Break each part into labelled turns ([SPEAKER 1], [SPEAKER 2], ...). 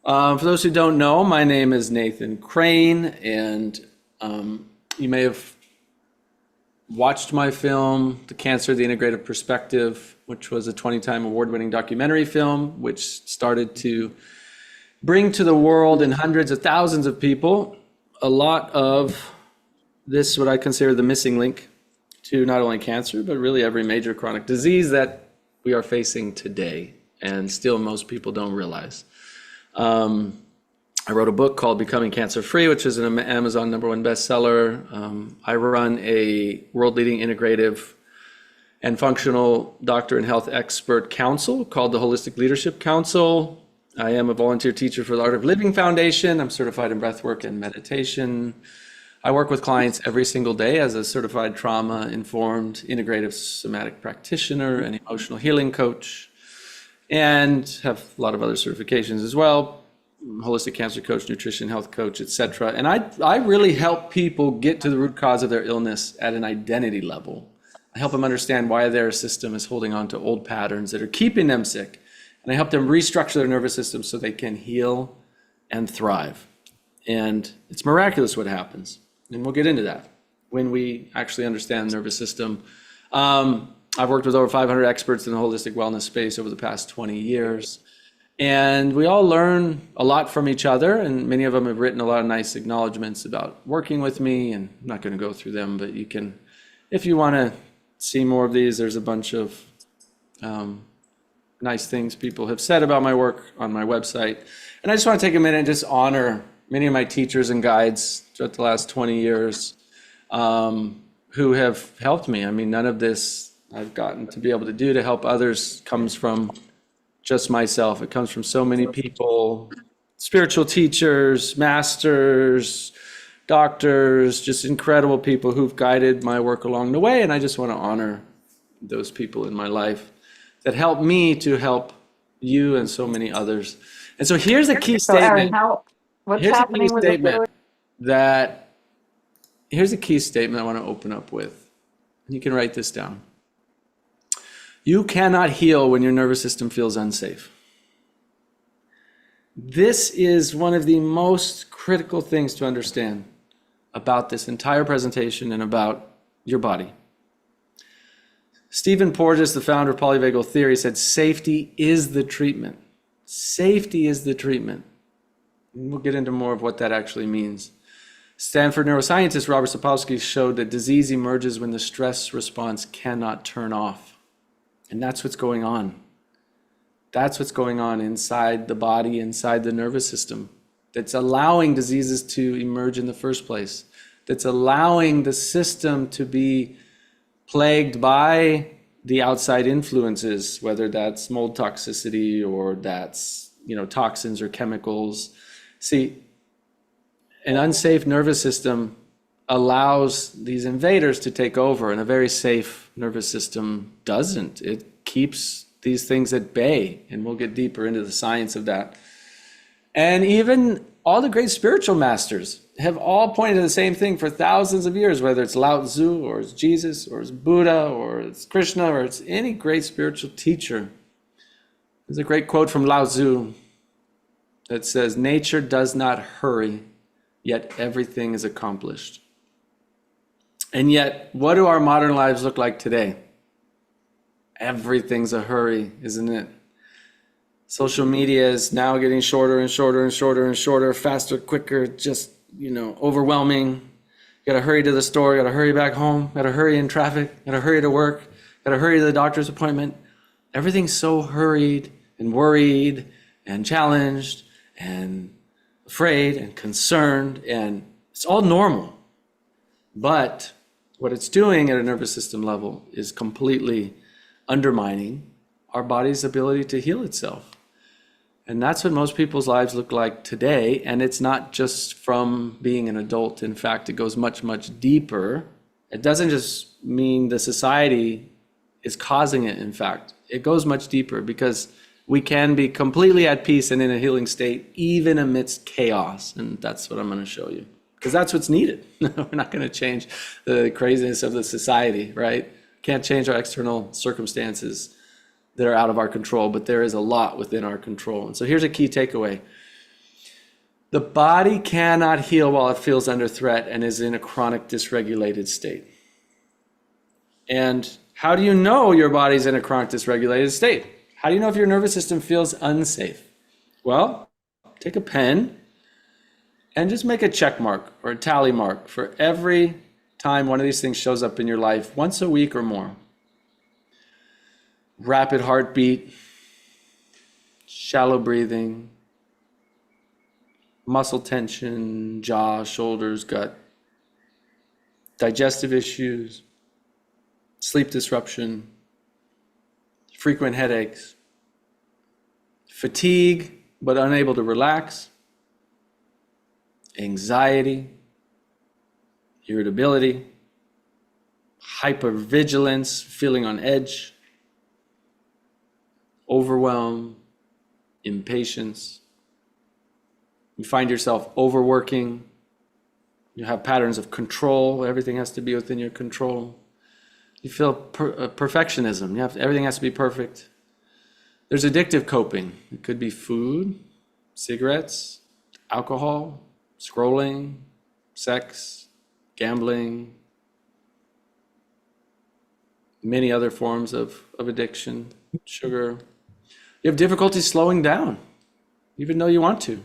[SPEAKER 1] For those who don't know, my name is Nathan Crane, and you may have watched my film, The Cancer, the Integrative Perspective, which was a 20-time award-winning documentary film, which started to bring to the world and hundreds of thousands of people a lot of this, what I consider the missing link to not only cancer, but really every major chronic disease that we are facing today, and still most people don't realize. I wrote a book called Becoming Cancer Free, which is an Amazon #1 bestseller. I run a world-leading integrative and functional doctor and health expert council called the Holistic Leadership Council. I am a volunteer teacher for the Art of Living Foundation. I'm certified in breathwork and meditation. I work with clients every single day as a certified trauma-informed integrative somatic practitioner and emotional healing coach, and have a lot of other certifications as well. Holistic cancer coach, nutrition health coach, etc. And I really help people get to the root cause of their illness at an identity level. I help them understand why their system is holding on to old patterns that are keeping them sick. And I help them restructure their nervous system so they can heal and thrive. And it's miraculous what happens. And we'll get into that when we actually understand the nervous system. I've worked with over 500 experts in the holistic wellness space over the past 20 years. And we all learn a lot from each other, and many of them have written a lot of nice acknowledgments about working with me, and I'm not going to go through them, but you can, if you want to see more of these, there's a bunch of nice things people have said about my work on my website. And I just want to take a minute and just honor many of my teachers and guides throughout the last 20 years who have helped me. I mean, none of this I've gotten to be able to do to help others comes from just myself. It comes from so many people, spiritual teachers, masters, doctors, just incredible people who've guided my work along the way. And I just want to honor those people in my life that helped me to help you and so many others. And so here's a key statement. Here's a key statement that, here's a key statement I want to open up with. You can write this down. You cannot heal when your nervous system feels unsafe. This is one of the most critical things to understand about this entire presentation and about your body. Stephen Porges, the founder of polyvagal theory, said safety is the treatment. Safety is the treatment. And we'll get into more of what that actually means. Stanford neuroscientist Robert Sapolsky showed that disease emerges when the stress response cannot turn off. And that's what's going on. That's what's going on inside the body, inside the nervous system, that's allowing diseases to emerge in the first place, that's allowing the system to be plagued by the outside influences, whether that's mold toxicity or that's, toxins or chemicals. See, an unsafe nervous system allows these invaders to take over, and a very safe nervous system doesn't. It keeps these things at bay, and we'll get deeper into the science of that. And even all the great spiritual masters have all pointed to the same thing for thousands of years, whether it's Lao Tzu or it's Jesus or it's Buddha or it's Krishna or it's any great spiritual teacher. There's a great quote from Lao Tzu that says, "Nature does not hurry, yet everything is accomplished." And yet, what do our modern lives look like today? Everything's a hurry, isn't it? Social media is now getting shorter and shorter and shorter and shorter, faster, quicker, just, overwhelming. You gotta hurry to the store, gotta hurry back home, gotta hurry in traffic, gotta hurry to work, gotta hurry to the doctor's appointment. Everything's so hurried and worried and challenged and afraid and concerned, and it's all normal. But what it's doing at a nervous system level is completely undermining our body's ability to heal itself. And that's what most people's lives look like today. And it's not just from being an adult. In fact, it goes much, much deeper. It doesn't just mean the society is causing it. In fact, it goes much deeper, because we can be completely at peace and in a healing state, even amidst chaos. And that's what I'm going to show you, because that's what's needed. We're not going to change the craziness of the society, right? Can't change our external circumstances that are out of our control, but there is a lot within our control. And so here's a key takeaway. The body cannot heal while it feels under threat and is in a chronic dysregulated state. And how do you know your body's in a chronic dysregulated state? How do you know if your nervous system feels unsafe? Well, take a pen and just make a check mark or a tally mark for every time one of these things shows up in your life, once a week or more. Rapid heartbeat, shallow breathing, muscle tension, jaw, shoulders, gut, digestive issues, sleep disruption, frequent headaches, fatigue but unable to relax, anxiety, irritability, hypervigilance, feeling on edge, overwhelm, impatience. You find yourself overworking. You have patterns of control. Everything has to be within your control. You feel perfectionism. Everything has to be perfect. There's addictive coping. It could be food, cigarettes, alcohol, scrolling, sex, gambling, many other forms of addiction, sugar. You have difficulty slowing down, even though you want to.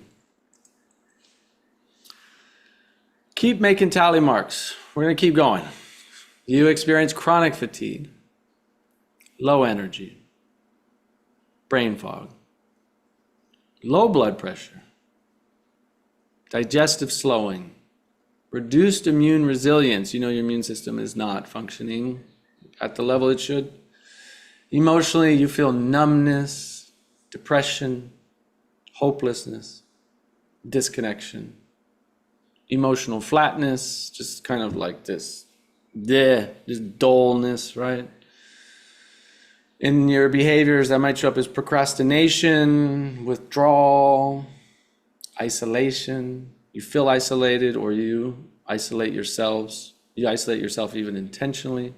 [SPEAKER 1] Keep making tally marks. We're going to keep going. You experience chronic fatigue, low energy, brain fog, low blood pressure, digestive slowing, reduced immune resilience. You know your immune system is not functioning at the level it should. Emotionally, you feel numbness, depression, hopelessness, disconnection, emotional flatness, just kind of like this dullness, right? In your behaviors, that might show up as procrastination, withdrawal, isolation. You feel isolated, or you isolate yourselves. You isolate yourself even intentionally.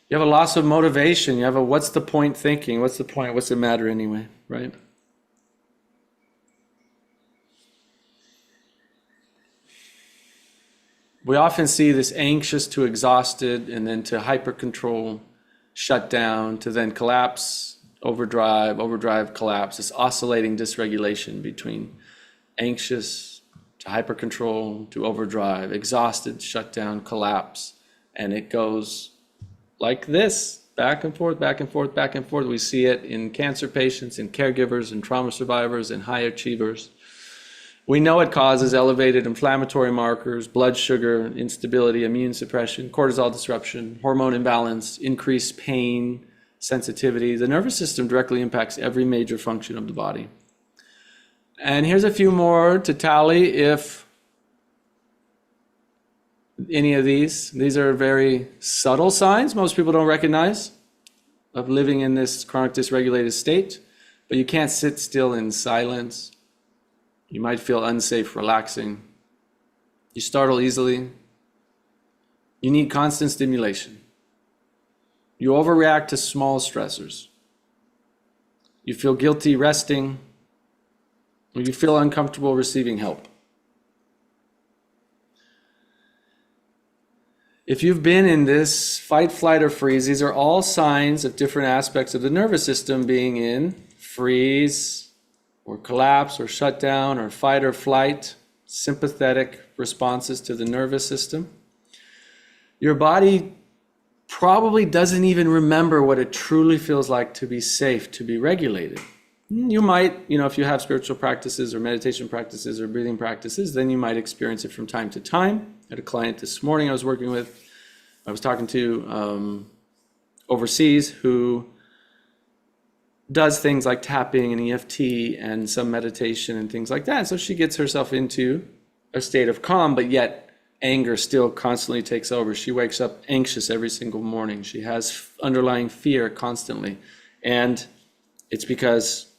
[SPEAKER 1] You have a loss of motivation. You have a what's the point thinking? What's the point? What's the matter anyway, right? We often see this anxious to exhausted, and then to hyper control, shut down, to then collapse, overdrive, collapse. This oscillating dysregulation between anxious to hyper control to overdrive, exhausted, shut down, collapse. And it goes like this, back and forth, back and forth, back and forth. We see it in cancer patients, in caregivers, in trauma survivors, in high achievers. We know it causes elevated inflammatory markers, blood sugar, instability, immune suppression, cortisol disruption, hormone imbalance, increased pain, sensitivity. The nervous system directly impacts every major function of the body. And here's a few more to tally if any of these are very subtle signs most people don't recognize of living in this chronic dysregulated state, but you can't sit still in silence. You might feel unsafe relaxing. You startle easily. You need constant stimulation. You overreact to small stressors. You feel guilty resting, or you feel uncomfortable receiving help. If you've been in this fight, flight, or freeze, these are all signs of different aspects of the nervous system being in freeze, or collapse, or shut down, or fight or flight, sympathetic responses to the nervous system. Your body probably doesn't even remember what it truly feels like to be safe, to be regulated. You might, if you have spiritual practices or meditation practices or breathing practices, then you might experience it from time to time. I had a client this morning I was talking to overseas, who does things like tapping and EFT and some meditation and things like that. So she gets herself into a state of calm, but yet anger still constantly takes over. She wakes up anxious every single morning. She has underlying fear constantly. And it's because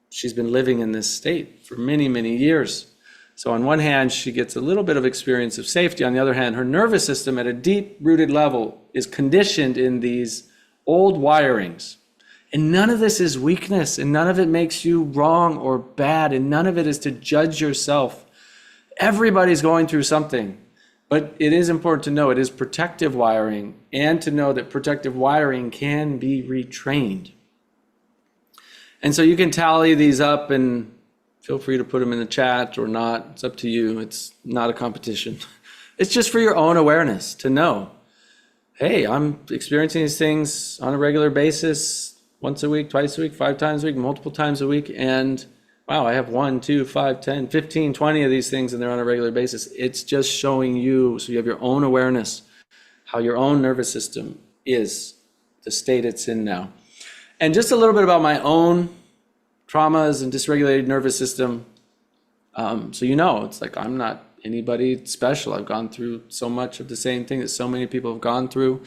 [SPEAKER 1] she's been living in this state for many, many years. So on one hand, she gets a little bit of experience of safety. On the other hand, her nervous system at a deep-rooted level is conditioned in these old wirings. And none of this is weakness, and none of it makes you wrong or bad, and none of it is to judge yourself. Everybody's going through something, but it is important to know it is protective wiring, and to know that protective wiring can be retrained. And so you can tally these up, and feel free to put them in the chat or not. It's up to you. It's not a competition. It's just for your own awareness to know, hey, I'm experiencing these things on a regular basis, once a week, twice a week, 5 times a week, multiple times a week. And wow, I have 1, 2, 5, 10, 15, 20 of these things, and they're on a regular basis. It's just showing you, so you have your own awareness, how your own nervous system is, the state it's in now. And just a little bit about my own traumas and dysregulated nervous system. So it's like I'm not anybody special. I've gone through so much of the same thing that so many people have gone through.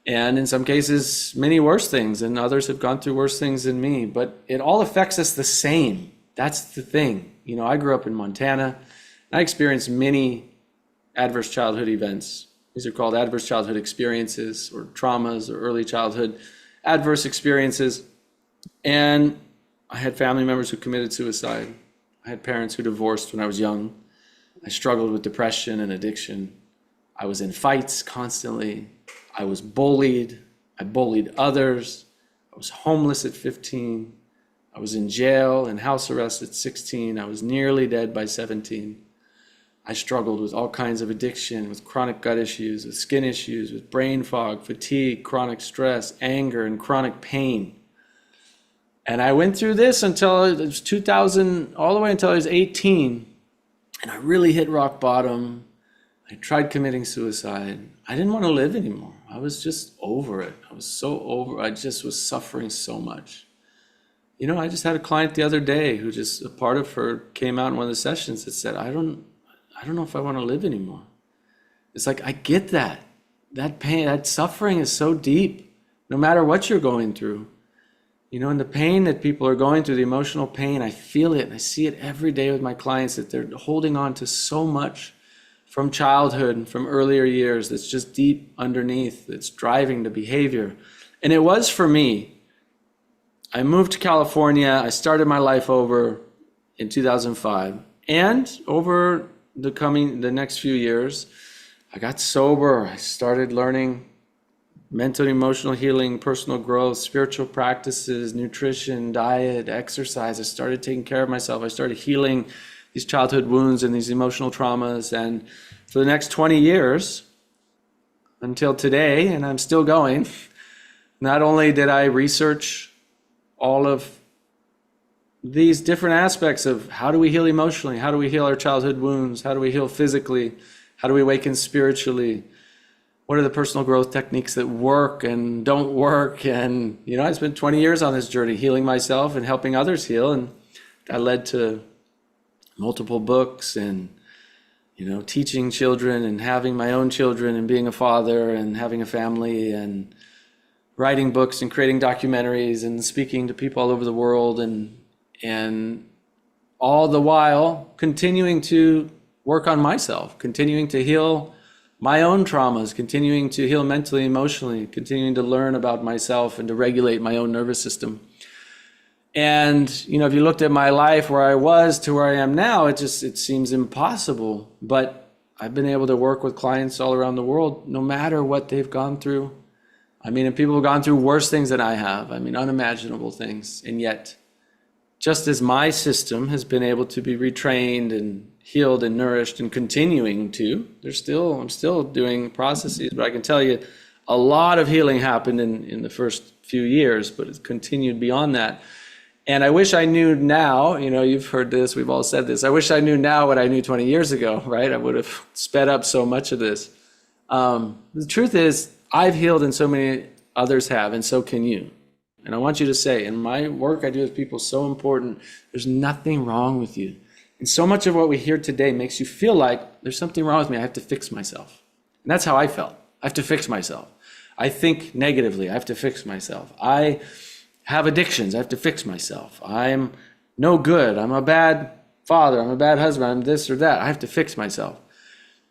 [SPEAKER 1] And in some cases, many worse things, and others have gone through worse things than me. But it all affects us the same. That's the thing. I grew up in Montana. I experienced many adverse childhood events. These are called adverse childhood experiences, or traumas, or early childhood adverse experiences. And I had family members who committed suicide. I had parents who divorced when I was young. I struggled with depression and addiction. I was in fights constantly. I was bullied. I bullied others. I was homeless at 15. I was in jail and house arrest at 16. I was nearly dead by 17. I struggled with all kinds of addiction, with chronic gut issues, with skin issues, with brain fog, fatigue, chronic stress, anger, and chronic pain. And I went through this until it was 2000, all the way until I was 18. And I really hit rock bottom. I tried committing suicide. I didn't want to live anymore. I was just over it. I was so over. I just was suffering so much. I just had a client the other day who just, a part of her came out in one of the sessions that said, I don't know if I want to live anymore. It's like, I get that. That pain, that suffering is so deep, no matter what you're going through. And the pain that people are going through, the emotional pain, I feel it. And I see it every day with my clients, that they're holding on to so much from childhood and from earlier years that's just deep underneath, that's driving the behavior. And it was for me. I moved to California. I started my life over in 2005. And over the next few years, I got sober. I started learning mental and emotional healing, personal growth, spiritual practices, nutrition, diet, exercise. I started taking care of myself. I started healing these childhood wounds and these emotional traumas. And for the next 20 years, until today, and I'm still going, not only did I research all of these different aspects of how do we heal emotionally, how do we heal our childhood wounds, how do we heal physically, how do we awaken spiritually, what are the personal growth techniques that work and don't work? And, I spent 20 years on this journey, healing myself and helping others heal. And that led to multiple books and, teaching children and having my own children and being a father and having a family and writing books and creating documentaries and speaking to people all over the world. And all the while continuing to work on myself, continuing to heal my own traumas, continuing to heal mentally, emotionally, continuing to learn about myself and to regulate my own nervous system. And, if you looked at my life where I was to where I am now, it seems impossible. But I've been able to work with clients all around the world, no matter what they've gone through. And people have gone through worse things than I have. Unimaginable things. And yet, just as my system has been able to be retrained and healed and nourished and continuing to, I'm still doing processes, but I can tell you a lot of healing happened in the first few years, but it's continued beyond that. And I wish I knew now, you've heard this, we've all said this, I wish I knew now what I knew 20 years ago, right? I would have sped up so much of this. The truth is, I've healed and so many others have, and so can you. And I want you to say, in my work I do with people, so important, there's nothing wrong with you. And so much of what we hear today makes you feel like there's something wrong with me. I have to fix myself. And that's how I felt. I have to fix myself. I think negatively. I have to fix myself. I have addictions. I have to fix myself. I'm no good. I'm a bad father. I'm a bad husband. I'm this or that. I have to fix myself.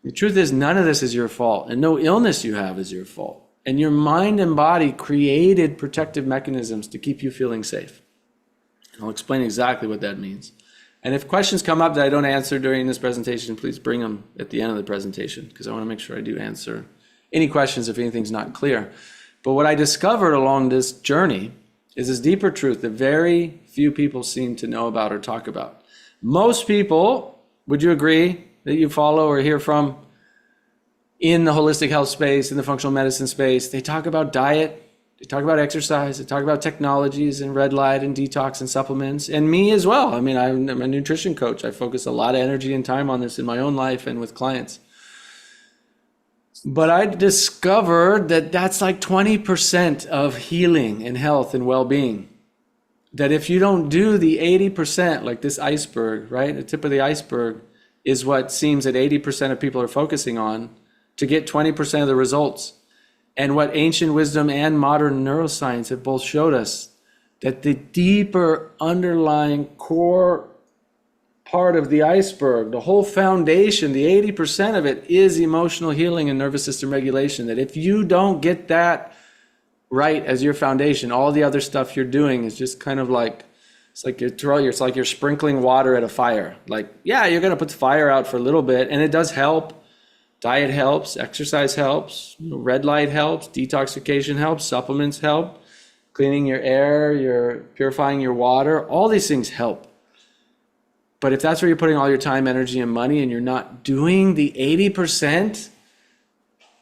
[SPEAKER 1] The truth is, none of this is your fault. And no illness you have is your fault. And your mind and body created protective mechanisms to keep you feeling safe. And I'll explain exactly what that means. And if questions come up that I don't answer during this presentation, please bring them at the end of the presentation, because I want to make sure I do answer any questions if anything's not clear. But what I discovered along this journey is this deeper truth that very few people seem to know about or talk about. Most people, would you agree, that you follow or hear from in the holistic health space, in the functional medicine space, they talk about diet, they talk about exercise, they talk about technologies and red light and detox and supplements, and me as well. I mean, I'm a nutrition coach. I focus a lot of energy and time on this in my own life and with clients. But I discovered that that's like 20% of healing and health and well-being. That if you don't do the 80%, like this iceberg, right? The tip of the iceberg is what seems that 80% of people are focusing on to get 20% of the results. And what ancient wisdom and modern neuroscience have both showed us, that the deeper underlying core part of the iceberg, the whole foundation, the 80% of it is emotional healing and nervous system regulation. That if you don't get that right as your foundation, all the other stuff you're doing is just kind of like, it's like you're sprinkling water at a fire. Like, yeah, you're going to put the fire out for a little bit, and it does help. Diet helps, exercise helps, red light helps, detoxification helps, supplements help, cleaning your air, you're purifying your water, all these things help. But if that's where you're putting all your time, energy, and money, and you're not doing the 80%,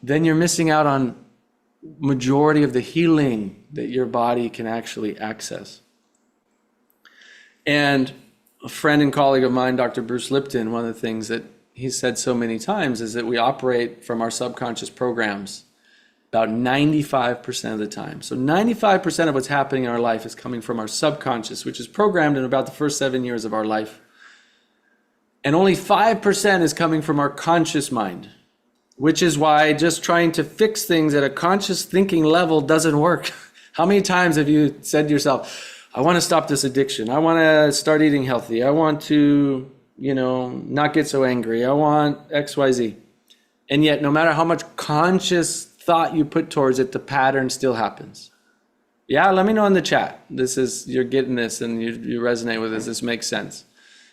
[SPEAKER 1] then you're missing out on majority of the healing that your body can actually access. And a friend and colleague of mine, Dr. Bruce Lipton, one of the things that he said so many times is that we operate from our subconscious programs about 95% of the time. So 95% of what's happening in our life is coming from our subconscious, which is programmed in about the first 7 years of our life. And only 5% is coming from our conscious mind, which is why just trying to fix things at a conscious thinking level doesn't work. How many times have you said to yourself, I want to stop this addiction. I want to start eating healthy. I want to, not get so angry. I want X, Y, Z. And yet, no matter how much conscious thought you put towards it, the pattern still happens. Yeah, let me know in the chat. You're getting this and you resonate with this. This makes sense.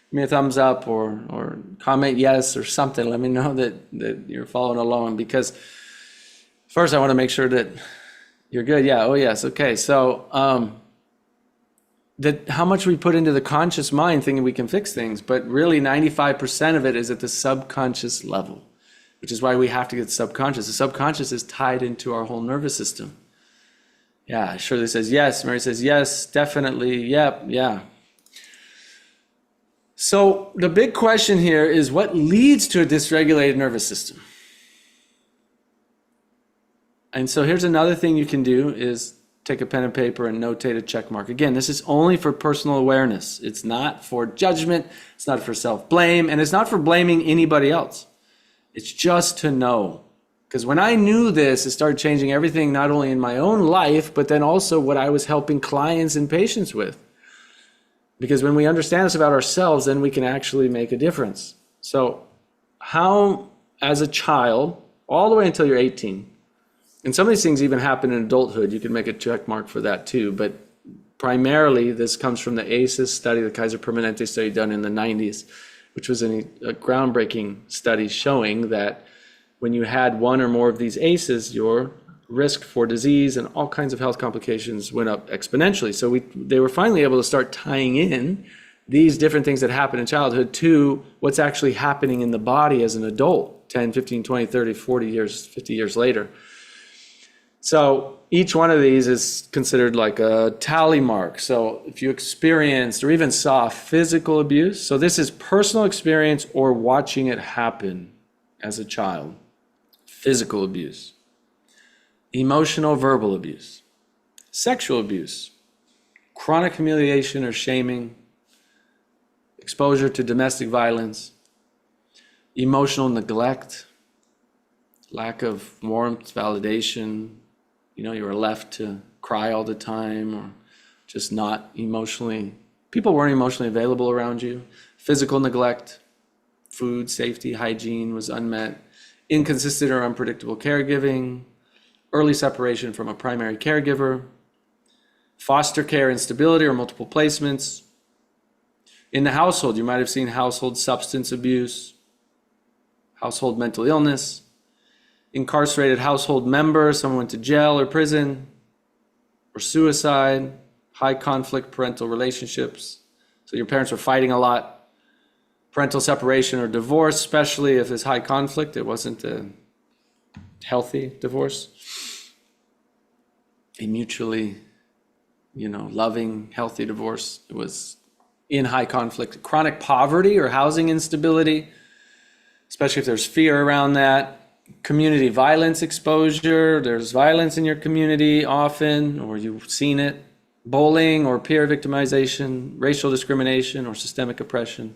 [SPEAKER 1] Give me a thumbs up or comment yes or something. Let me know that you're following along, because first I want to make sure that you're good. Yeah, oh yes, okay. So that how much we put into the conscious mind thinking we can fix things, but really 95% of it is at the subconscious level, which is why we have to get subconscious. The subconscious is tied into our whole nervous system. Yeah, Shirley says yes. Mary says yes, definitely. Yep, yeah. So the big question here is, what leads to a dysregulated nervous system? And so here's another thing you can do is take a pen and paper and notate a check mark. Again, this is only for personal awareness. It's not for judgment. It's not for self-blame. And it's not for blaming anybody else. It's just to know. Because when I knew this, it started changing everything, not only in my own life, but then also what I was helping clients and patients with. Because when we understand this about ourselves, then we can actually make a difference. So how, as a child, all the way until you're 18, and some of these things even happen in adulthood. You can make a check mark for that too. But primarily, this comes from the ACEs study, the Kaiser Permanente study done in the 90s, which was a groundbreaking study showing that when you had one or more of these ACEs, your risk for disease and all kinds of health complications went up exponentially. So they were finally able to start tying in these different things that happen in childhood to what's actually happening in the body as an adult 10, 15, 20, 30, 40 years, 50 years later. So each one of these is considered like a tally mark. So if you experienced or even saw physical abuse, so this is personal experience or watching it happen as a child, physical abuse, emotional verbal abuse, sexual abuse, chronic humiliation or shaming, exposure to domestic violence, emotional neglect, lack of warmth, validation, you were left to cry all the time or just not emotionally, people weren't emotionally available around you, physical neglect, food safety, hygiene was unmet, inconsistent or unpredictable caregiving, early separation from a primary caregiver, foster care instability or multiple placements. In the household, you might have seen household substance abuse, household mental illness, incarcerated household member, someone went to jail or prison, or suicide, high conflict parental relationships. So your parents were fighting a lot. Parental separation or divorce, especially if there's high conflict, it wasn't a healthy divorce. A mutually, loving, healthy divorce. It was in high conflict. Chronic poverty or housing instability, especially if there's fear around that. Community violence exposure, there's violence in your community often, or you've seen it. Bullying or peer victimization, racial discrimination or systemic oppression.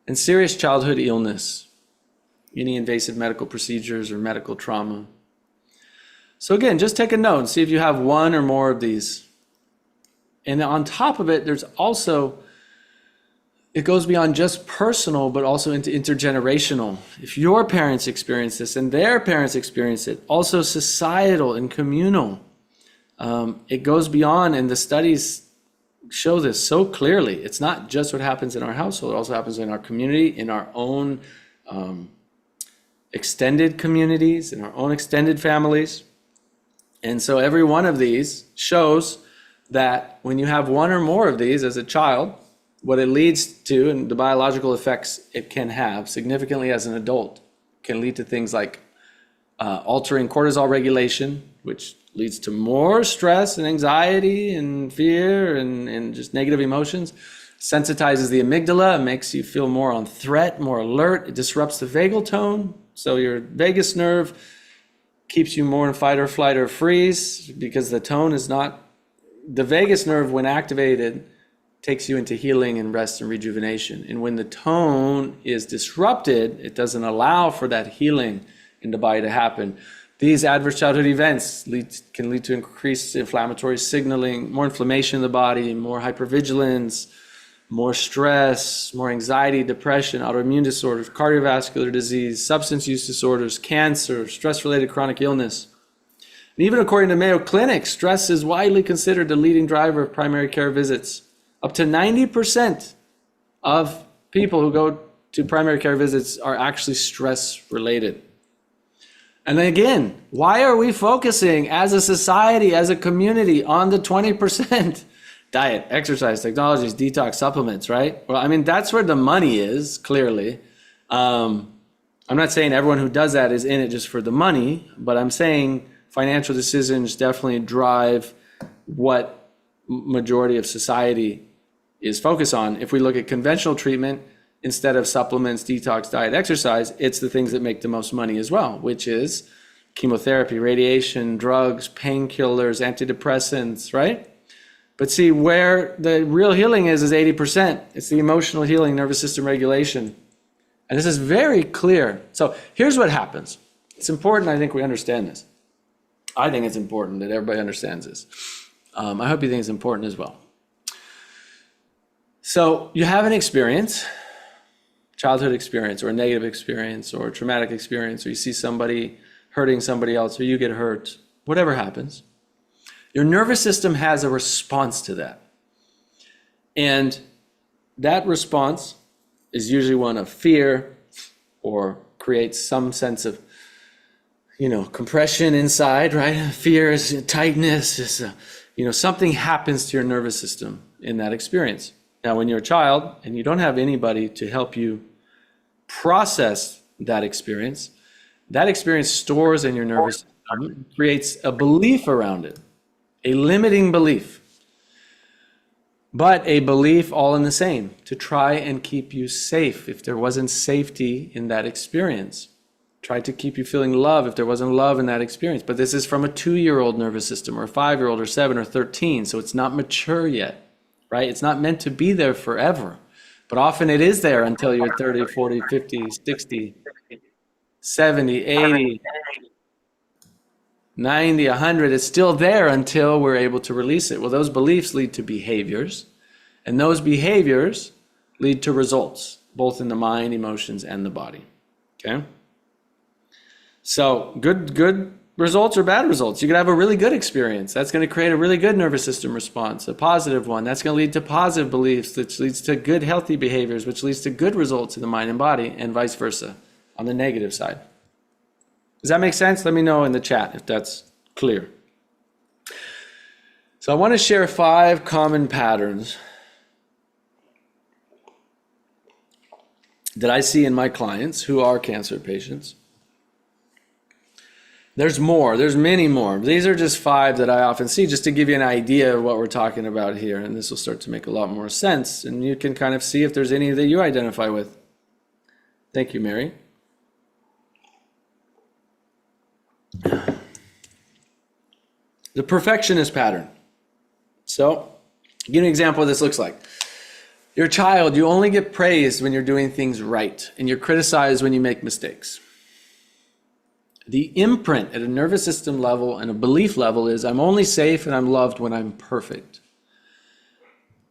[SPEAKER 1] And serious childhood illness, any invasive medical procedures or medical trauma. So again, just take a note and see if you have one or more of these. And on top of it, there's also, it goes beyond just personal, but also into intergenerational. If your parents experience this and their parents experience it, also societal and communal. It goes beyond, and the studies show this so clearly. It's not just what happens in our household, it also happens in our community, in our own extended communities, in our own extended families. And so every one of these shows that when you have one or more of these as a child, what it leads to and the biological effects it can have significantly as an adult can lead to things like altering cortisol regulation, which leads to more stress and anxiety and fear and just negative emotions. Sensitizes the amygdala, it makes you feel more on threat, more alert. It disrupts the vagal tone. So your vagus nerve keeps you more in fight or flight or freeze because the tone is not, the vagus nerve when activated takes you into healing and rest and rejuvenation. And when the tone is disrupted, it doesn't allow for that healing in the body to happen. These adverse childhood events can lead to increased inflammatory signaling, more inflammation in the body, more hypervigilance, more stress, more anxiety, depression, autoimmune disorders, cardiovascular disease, substance use disorders, cancer, stress-related chronic illness. And even according to Mayo Clinic, stress is widely considered the leading driver of primary care visits. Up to 90% of people who go to primary care visits are actually stress-related. And again, why are we focusing as a society, as a community, on the 20%? Diet, exercise, technologies, detox, supplements, right? Well, I mean, that's where the money is, clearly. I'm not saying everyone who does that is in it just for the money, but I'm saying financial decisions definitely drive what majority of society is focused on. If we look at conventional treatment, instead of supplements, detox, diet, exercise, it's the things that make the most money as well, which is chemotherapy, radiation, drugs, painkillers, antidepressants, right? But see, where the real healing is 80%. It's the emotional healing, nervous system regulation. And this is very clear. So here's what happens. It's important, I think, we understand this. I think it's important that everybody understands this. I hope you think it's important as well. So you have an experience, childhood experience or a negative experience or a traumatic experience, or you see somebody hurting somebody else or you get hurt, whatever happens. Your nervous system has a response to that. And that response is usually one of fear or creates some sense of, compression inside, right? Fear is tightness, is, something happens to your nervous system in that experience. Now, when you're a child and you don't have anybody to help you process that experience stores in your nervous system, creates a belief around it, a limiting belief, but a belief all in the same, to try and keep you safe if there wasn't safety in that experience. Try to keep you feeling love if there wasn't love in that experience. But this is from a 2-year-old nervous system or a 5-year-old or 7 or 13, so it's not mature yet. Right? It's not meant to be there forever, but often it is there until you're 30, 40, 50, 60, 70, 80, 90, 100. It's still there until we're able to release it. Well, those beliefs lead to behaviors, and those behaviors lead to results, both in the mind, emotions, and the body. Okay? So good results or bad results. You could have a really good experience. That's going to create a really good nervous system response, a positive one. That's going to lead to positive beliefs, which leads to good, healthy behaviors, which leads to good results in the mind and body, and vice versa on the negative side. Does that make sense? Let me know in the chat if that's clear. So I want to share 5 common patterns that I see in my clients who are cancer patients. There's more, there's many more. These are just 5 that I often see, just to give you an idea of what we're talking about here. And this will start to make a lot more sense. And you can kind of see if there's any that you identify with. Thank you, Mary. The perfectionist pattern. So, give you an example of what this looks like. You're a child, you only get praised when you're doing things right, and you're criticized when you make mistakes. The imprint at a nervous system level and a belief level is, I'm only safe and I'm loved when I'm perfect.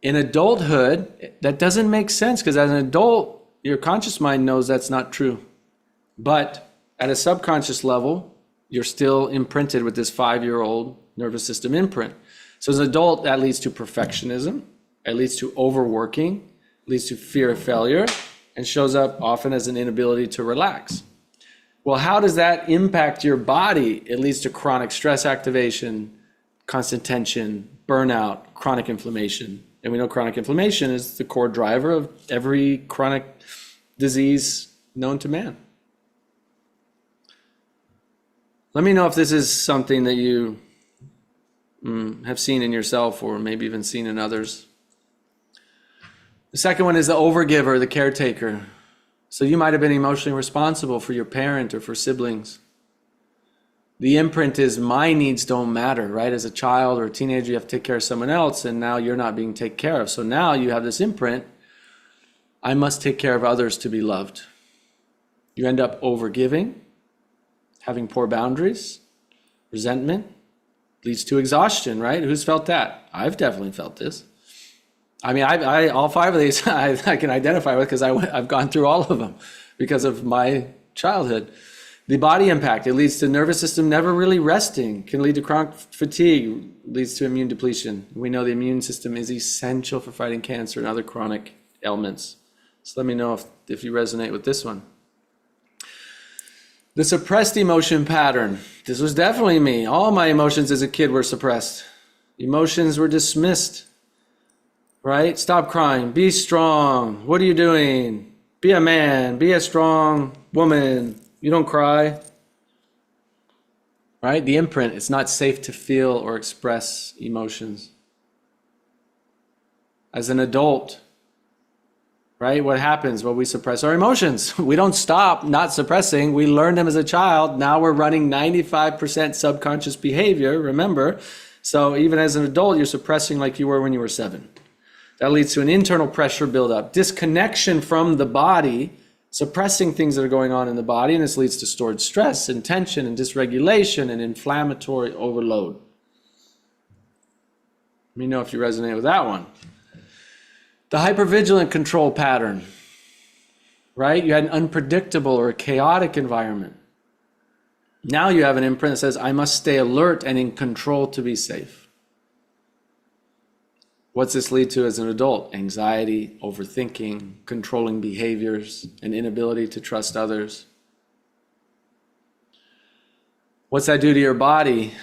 [SPEAKER 1] In adulthood, that doesn't make sense, because as an adult, your conscious mind knows that's not true. But at a subconscious level, you're still imprinted with this 5-year-old nervous system imprint. So as an adult, that leads to perfectionism, it leads to overworking, leads to fear of failure, and shows up often as an inability to relax. Well, how does that impact your body? It leads to chronic stress activation, constant tension, burnout, chronic inflammation. And we know chronic inflammation is the core driver of every chronic disease known to man. Let me know if this is something that you have seen in yourself, or maybe even seen in others. The second one is the overgiver, the caretaker. So you might have been emotionally responsible for your parent or for siblings. The imprint is, my needs don't matter, right? As a child or a teenager, you have to take care of someone else, and now you're not being taken care of. So now you have this imprint, I must take care of others to be loved. You end up overgiving, having poor boundaries, resentment, leads to exhaustion, right? Who's felt that? I've definitely felt this. I mean, I all 5 of these I can identify with, because I've gone through all of them because of my childhood. The body impact, it leads to nervous system never really resting, can lead to chronic fatigue, leads to immune depletion. We know the immune system is essential for fighting cancer and other chronic ailments. So let me know if you resonate with this one. The suppressed emotion pattern. This was definitely me. All my emotions as a kid were suppressed. Emotions were dismissed, right? Stop crying. Be strong. What are you doing? Be a man. Be a strong woman. You don't cry, right? The imprint, it's not safe to feel or express emotions. As an adult, right? What happens? Well, we suppress our emotions. We don't stop not suppressing. We learned them as a child. Now we're running 95% subconscious behavior, remember? So even as an adult, you're suppressing like you were when you were 7. That leads to an internal pressure buildup, disconnection from the body, suppressing things that are going on in the body, and this leads to stored stress and tension and dysregulation and inflammatory overload. Let me know if you resonate with that one. The hypervigilant control pattern, right? You had an unpredictable or a chaotic environment. Now you have an imprint that says, I must stay alert and in control to be safe. What's this lead to as an adult? Anxiety, overthinking, controlling behaviors, an inability to trust others. What's that do to your body?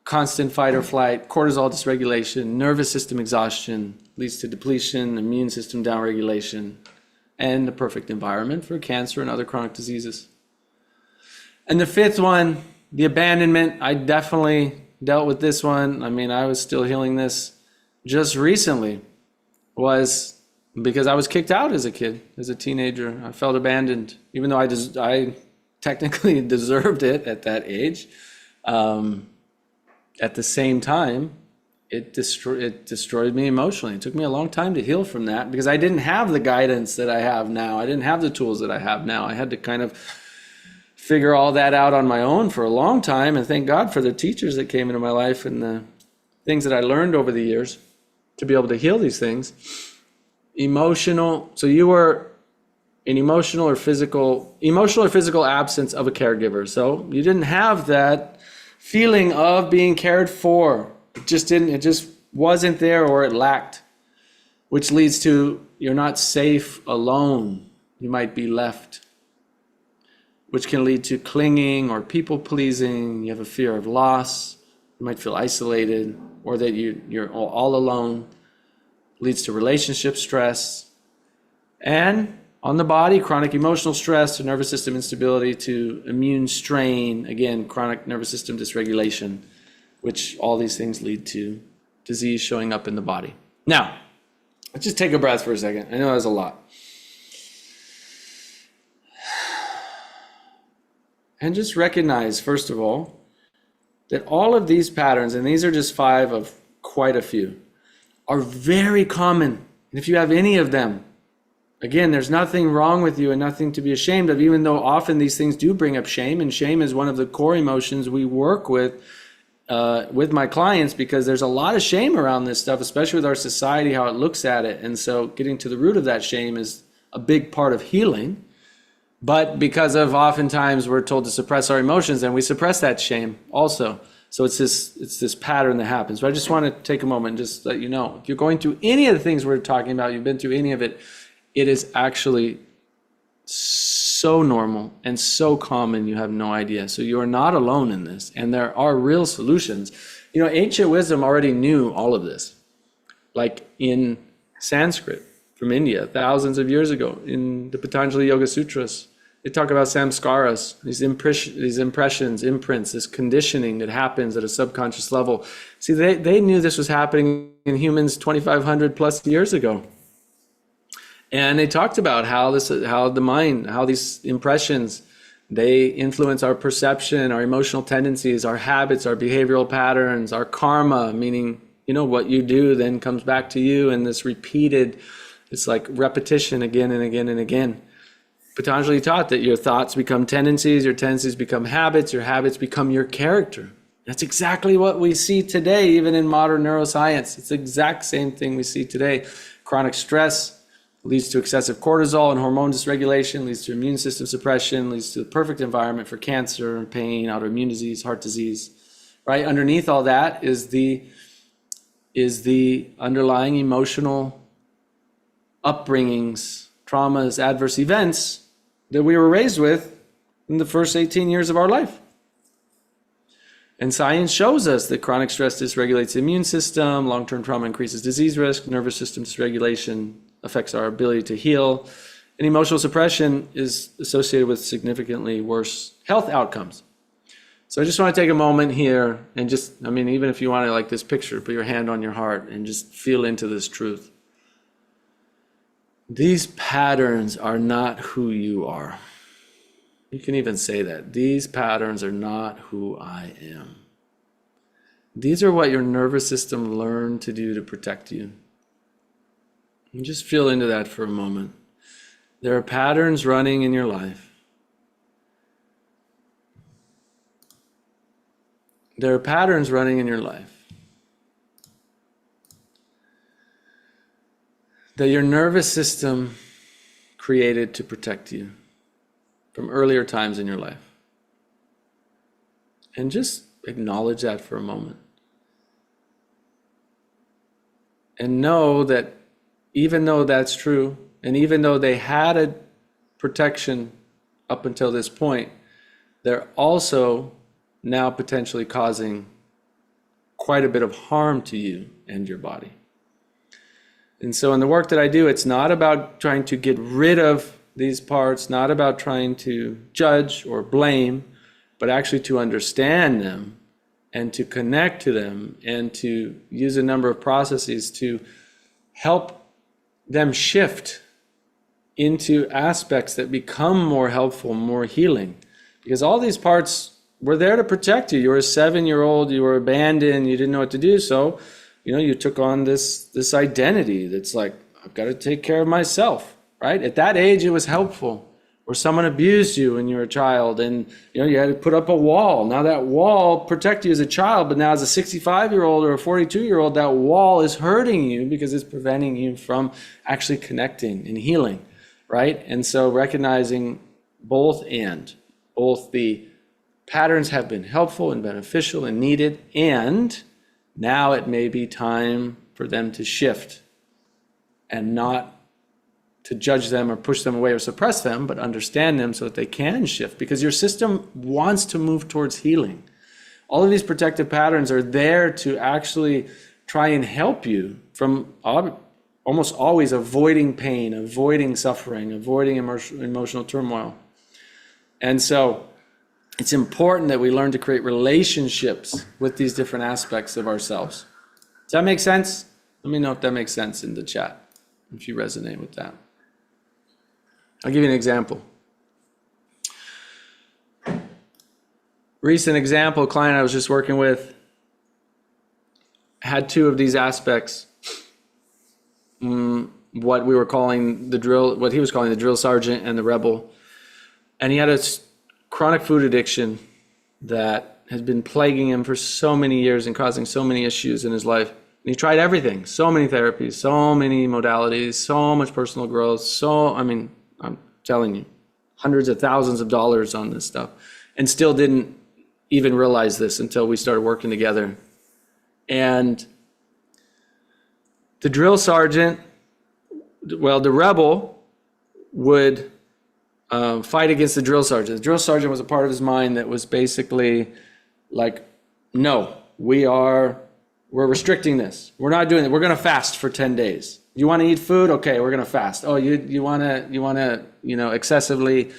[SPEAKER 1] Constant fight or flight, cortisol dysregulation, nervous system exhaustion, leads to depletion, immune system downregulation, and the perfect environment for cancer and other chronic diseases. And the 5th one, the abandonment. I definitely dealt with this one. I mean, I was still healing this just recently, was because I was kicked out as a kid, as a teenager. I felt abandoned, even though I technically deserved it at that age. At the same time, it destroyed me emotionally. It took me a long time to heal from that, because I didn't have the guidance that I have now. I didn't have the tools that I have now. I had to kind of figure all that out on my own for a long time, and thank God for the teachers that came into my life and the things that I learned over the years to be able to heal these things. Emotional. So you were an emotional or physical absence of a caregiver. So you didn't have that feeling of being cared for. It just wasn't there, or it lacked, which leads to you're not safe alone. You might be left, which can lead to clinging or people pleasing. You have a fear of loss. You might feel isolated, or that you're all alone. Leads to relationship stress. And on the body, chronic emotional stress to nervous system instability to immune strain. Again, chronic nervous system dysregulation, which all these things lead to disease showing up in the body. Now, let's just take a breath for a second. I know that was a lot. And just recognize, first of all, that all of these patterns, and these are just 5 of quite a few, are very common. And if you have any of them, again, there's nothing wrong with you and nothing to be ashamed of, even though often these things do bring up shame. And shame is one of the core emotions we work with my clients, because there's a lot of shame around this stuff, especially with our society, how it looks at it. And so getting to the root of that shame is a big part of healing. But because of oftentimes we're told to suppress our emotions, and we suppress that shame also. So it's this pattern that happens. But I just want to take a moment and just let you know, if you're going through any of the things we're talking about, you've been through any of it, it is actually so normal and so common, you have no idea. So you are not alone in this, and there are real solutions. You know, ancient wisdom already knew all of this. Like in Sanskrit from India, thousands of years ago, in the Patanjali Yoga Sutras, they talk about samskaras, these impressions, imprints, this conditioning that happens at a subconscious level. See, they knew this was happening in humans 2,500 plus years ago. And they talked about how the mind, how these impressions, they influence our perception, our emotional tendencies, our habits, our behavioral patterns, our karma, meaning, you know, what you do then comes back to you, and this repeated, it's like repetition again and again and again. Patanjali taught that your thoughts become tendencies, your tendencies become habits, your habits become your character. That's exactly what we see today, even in modern neuroscience. It's the exact same thing we see today. Chronic stress leads to excessive cortisol and hormone dysregulation, leads to immune system suppression, leads to the perfect environment for cancer, pain, autoimmune disease, heart disease. Right underneath all that is the underlying emotional upbringings, traumas, adverse events that we were raised with in the first 18 years of our life. And science shows us that chronic stress dysregulates the immune system, long-term trauma increases disease risk, nervous system dysregulation affects our ability to heal, and emotional suppression is associated with significantly worse health outcomes. So I just want to take a moment here and just, I mean, even if you want to, like this picture, put your hand on your heart and just feel into this truth. These patterns are not who you are. You can even say that. These patterns are not who I am. These are what your nervous system learned to do to protect you. And just feel into that for a moment. There are patterns running in your life. There are patterns running in your life that your nervous system created to protect you from earlier times in your life. And just acknowledge that for a moment. And know that even though that's true, and even though they had a protection up until this point, they're also now potentially causing quite a bit of harm to you and your body. And so in the work that I do, it's not about trying to get rid of these parts, not about trying to judge or blame, but actually to understand them and to connect to them and to use a number of processes to help them shift into aspects that become more helpful, more healing. Because all these parts were there to protect you. You were a 7-year-old, you were abandoned, you didn't know what to do, so you took on this identity that's like, I've got to take care of myself, right? At that age, it was helpful. Or someone abused you when you were a child, and you had to put up a wall. Now that wall protected you as a child, but now as a 65-year-old or a 42-year-old, that wall is hurting you because it's preventing you from actually connecting and healing, right? And so recognizing both the patterns have been helpful and beneficial and needed, and now it may be time for them to shift, and not to judge them or push them away or suppress them, but understand them so that they can shift, because your system wants to move towards healing. All of these protective patterns are there to actually try and help you from almost always avoiding pain, avoiding suffering, avoiding emotional turmoil. And so it's important that we learn to create relationships with these different aspects of ourselves. Does that make sense? Let me know if that makes sense in the chat, if you resonate with that. I'll give you an example. Recent example, a client I was just working with had two of these aspects. What we were calling the drill, what he was calling the drill sergeant and the rebel. And he had a chronic food addiction that has been plaguing him for so many years and causing so many issues in his life. And he tried everything, so many therapies, so many modalities, so much personal growth. I'm telling you, hundreds of thousands of dollars on this stuff, and still didn't even realize this until we started working together. And the drill sergeant, well, the rebel would fight against the drill sergeant. The drill sergeant was a part of his mind that was basically like, no, we're restricting this. We're not doing it. We're going to fast for 10 days. You want to eat food? Okay, we're going to fast. Oh, you want to, excessively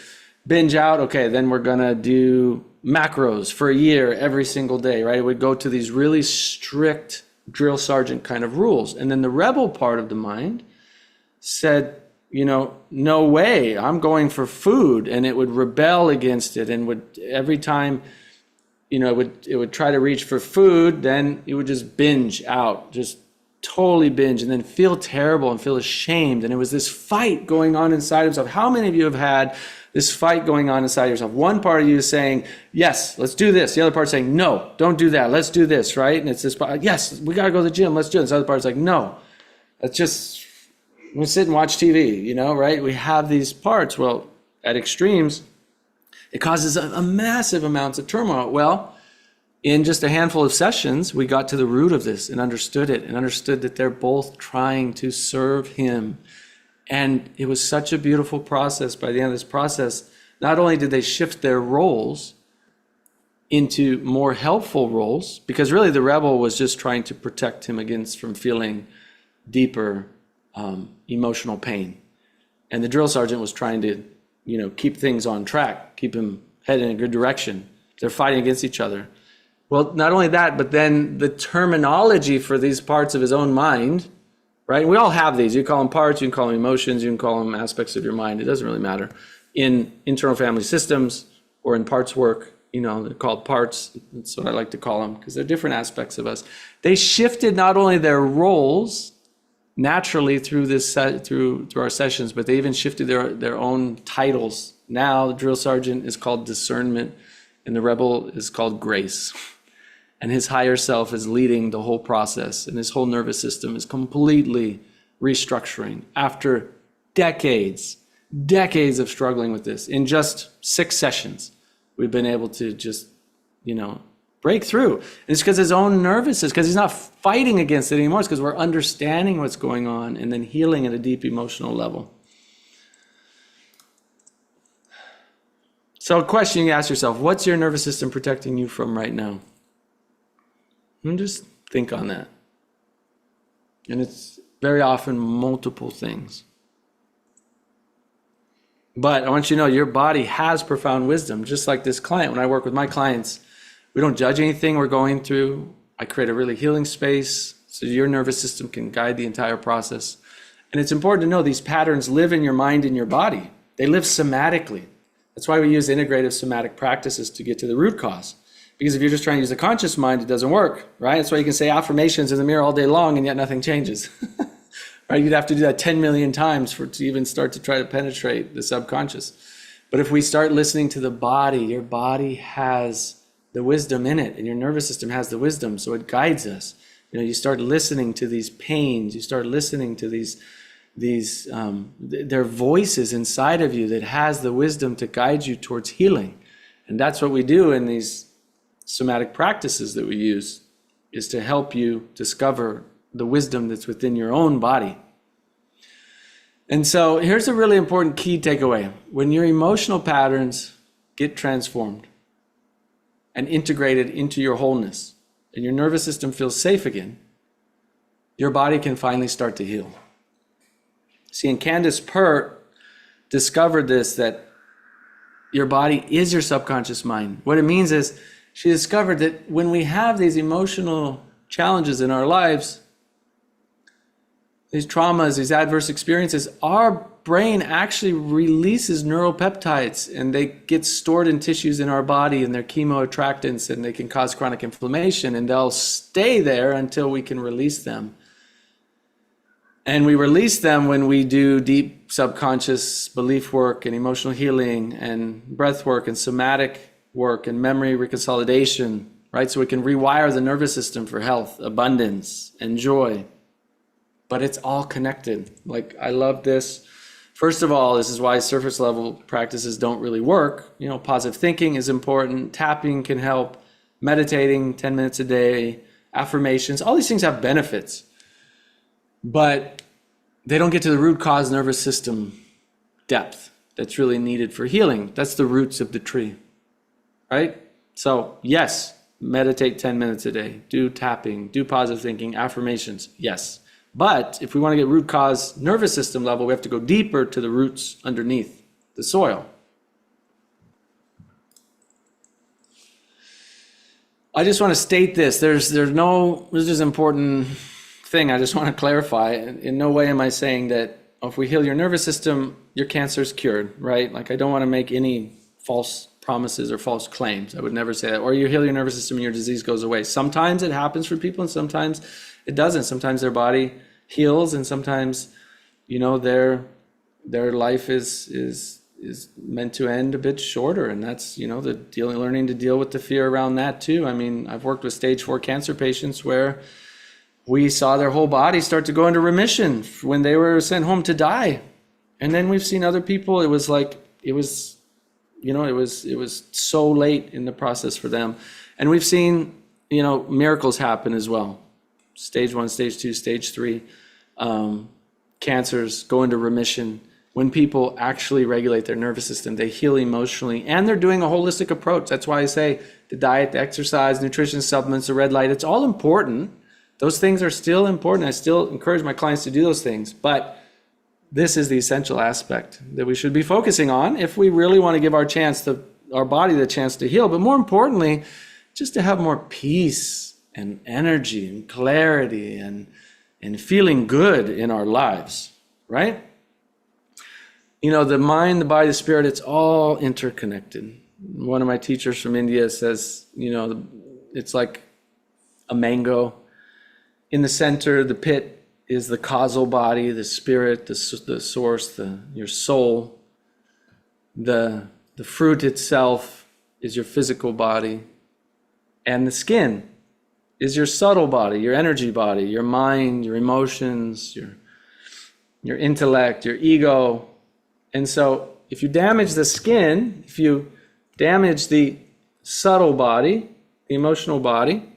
[SPEAKER 1] binge out? Okay, then we're going to do macros for a year every single day, right? It would go to these really strict drill sergeant kind of rules. And then the rebel part of the mind said, no way, I'm going for food. And it would rebel against it, and would every time, it would try to reach for food, then it would just binge out, just totally binge, and then feel terrible and feel ashamed. And it was this fight going on inside himself. How many of you have had this fight going on inside yourself? One part of you is saying, yes, let's do this. The other part is saying, no, don't do that. Let's do this, right? And it's this part, yes, we got to go to the gym. Let's do it. This other part is like, no, let's just we'll sit and watch TV, right? We have these parts. Well, at extremes, it causes a massive amounts of turmoil. Well, in just a handful of sessions, we got to the root of this and understood it, and understood that they're both trying to serve him. And it was such a beautiful process. By the end of this process, not only did they shift their roles into more helpful roles, because really the rebel was just trying to protect him from feeling deeper emotional pain. And the drill sergeant was trying to, keep things on track, keep him headed in a good direction. They're fighting against each other. Well, not only that, but then the terminology for these parts of his own mind, right? We all have these. You call them parts, you can call them emotions, you can call them aspects of your mind. It doesn't really matter. In internal family systems or in parts work, they're called parts. That's what I like to call them, because they're different aspects of us. They shifted not only their roles naturally through our sessions, but they even shifted their own titles. Now the drill sergeant is called discernment, and the rebel is called grace. And his higher self is leading the whole process, and his whole nervous system is completely restructuring after decades of struggling with this. In just 6 sessions, we've been able to just, break through. And it's because his own nervous system, because he's not fighting against it anymore. It's because we're understanding what's going on and then healing at a deep emotional level. So a question you ask yourself, what's your nervous system protecting you from right now? And just think on that. And it's very often multiple things. But I want you to know your body has profound wisdom, just like this client. When I work with my clients, we don't judge anything we're going through. I create a really healing space so your nervous system can guide the entire process. And it's important to know these patterns live in your mind and your body. They live somatically. That's why we use integrative somatic practices to get to the root cause. Because if you're just trying to use the conscious mind, it doesn't work, right? That's why you can say affirmations in the mirror all day long and yet nothing changes. Right? You'd have to do that 10 million times to even start to try to penetrate the subconscious. But if we start listening to the body, your body has the wisdom in it, and your nervous system has the wisdom, so it guides us. You start listening to these pains, you start listening to these they're voices inside of you that has the wisdom to guide you towards healing. And that's what we do in these somatic practices that we use, is to help you discover the wisdom that's within your own body. And so here's a really important key takeaway. When your emotional patterns get transformed and integrated into your wholeness, and your nervous system feels safe again, your body can finally start to heal. See, and Candace Pert discovered this, that your body is your subconscious mind. What it means is, she discovered that when we have these emotional challenges in our lives, these traumas, these adverse experiences, our brain actually releases neuropeptides, and they get stored in tissues in our body, and they're chemoattractants, and they can cause chronic inflammation, and they'll stay there until we can release them. And we release them when we do deep subconscious belief work and emotional healing and breath work and somatic work and memory reconsolidation, right? So we can rewire the nervous system for health, abundance, and joy. But it's all connected. Like, I love this. First of all, this is why surface level practices don't really work. You know, positive thinking is important. Tapping can help. Meditating 10 minutes a day, affirmations, all these things have benefits. But they don't get to the root cause nervous system depth that's really needed for healing. That's the roots of the tree, right? So yes, meditate 10 minutes a day, do tapping, do positive thinking, affirmations, yes. But if we want to get root cause nervous system level, we have to go deeper to the roots underneath the soil. I just want to state this. This is an important thing I just want to clarify. In no way am I saying that if we heal your nervous system, your cancer is cured, right? Like, I don't want to make any false promises or false claims. I would never say that. Or you heal your nervous system and your disease goes away. Sometimes it happens for people and sometimes it doesn't. Sometimes their body heals and sometimes, you know, their life is meant to end a bit shorter. And that's, you know, learning to deal with the fear around that too. I mean, I've worked with stage 4 cancer patients where we saw their whole body start to go into remission when they were sent home to die. And then we've seen other people, it was so late in the process for them. And we've seen, you know, miracles happen as well. Stage 1, stage 2, stage 3, cancers go into remission. When people actually regulate their nervous system, they heal emotionally, and they're doing a holistic approach. That's why I say the diet, the exercise, nutrition, supplements, the red light, it's all important. Those things are still important. I still encourage my clients to do those things, but this is the essential aspect that we should be focusing on if we really want to give our body the chance to heal, but more importantly, just to have more peace and energy and clarity and feeling good in our lives, right? You know, the mind, the body, the spirit, it's all interconnected. One of my teachers from India says, you know, it's like a mango. In the center, the pit is the causal body, the spirit, the source, your soul. The fruit itself is your physical body. And the skin is your subtle body, your energy body, your mind, your emotions, your intellect, your ego. And so if you damage the skin, if you damage the subtle body, the emotional body,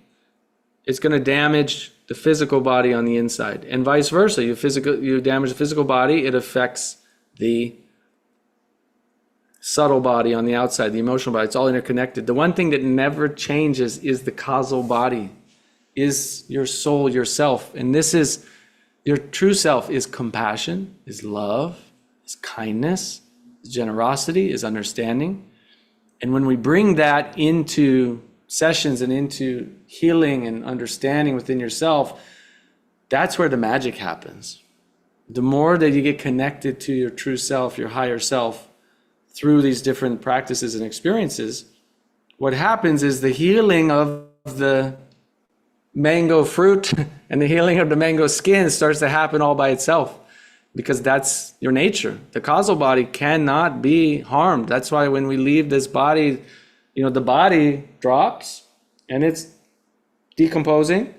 [SPEAKER 1] it's going to damage the physical body on the inside, and vice versa. You damage the physical body, it affects the subtle body on the outside, the emotional body. It's all interconnected. The one thing that never changes is the causal body, is your soul, yourself. And this is your true self, is compassion, is love, is kindness, is generosity, is understanding. And when we bring that into sessions and into healing and understanding within yourself, that's where the magic happens. The more that you get connected to your true self, your higher self, through these different practices and experiences, what happens is the healing of the mango fruit and the healing of the mango skin starts to happen all by itself, because that's your nature. The causal body cannot be harmed. That's why when we leave this body, you know, the body drops and it's decomposing,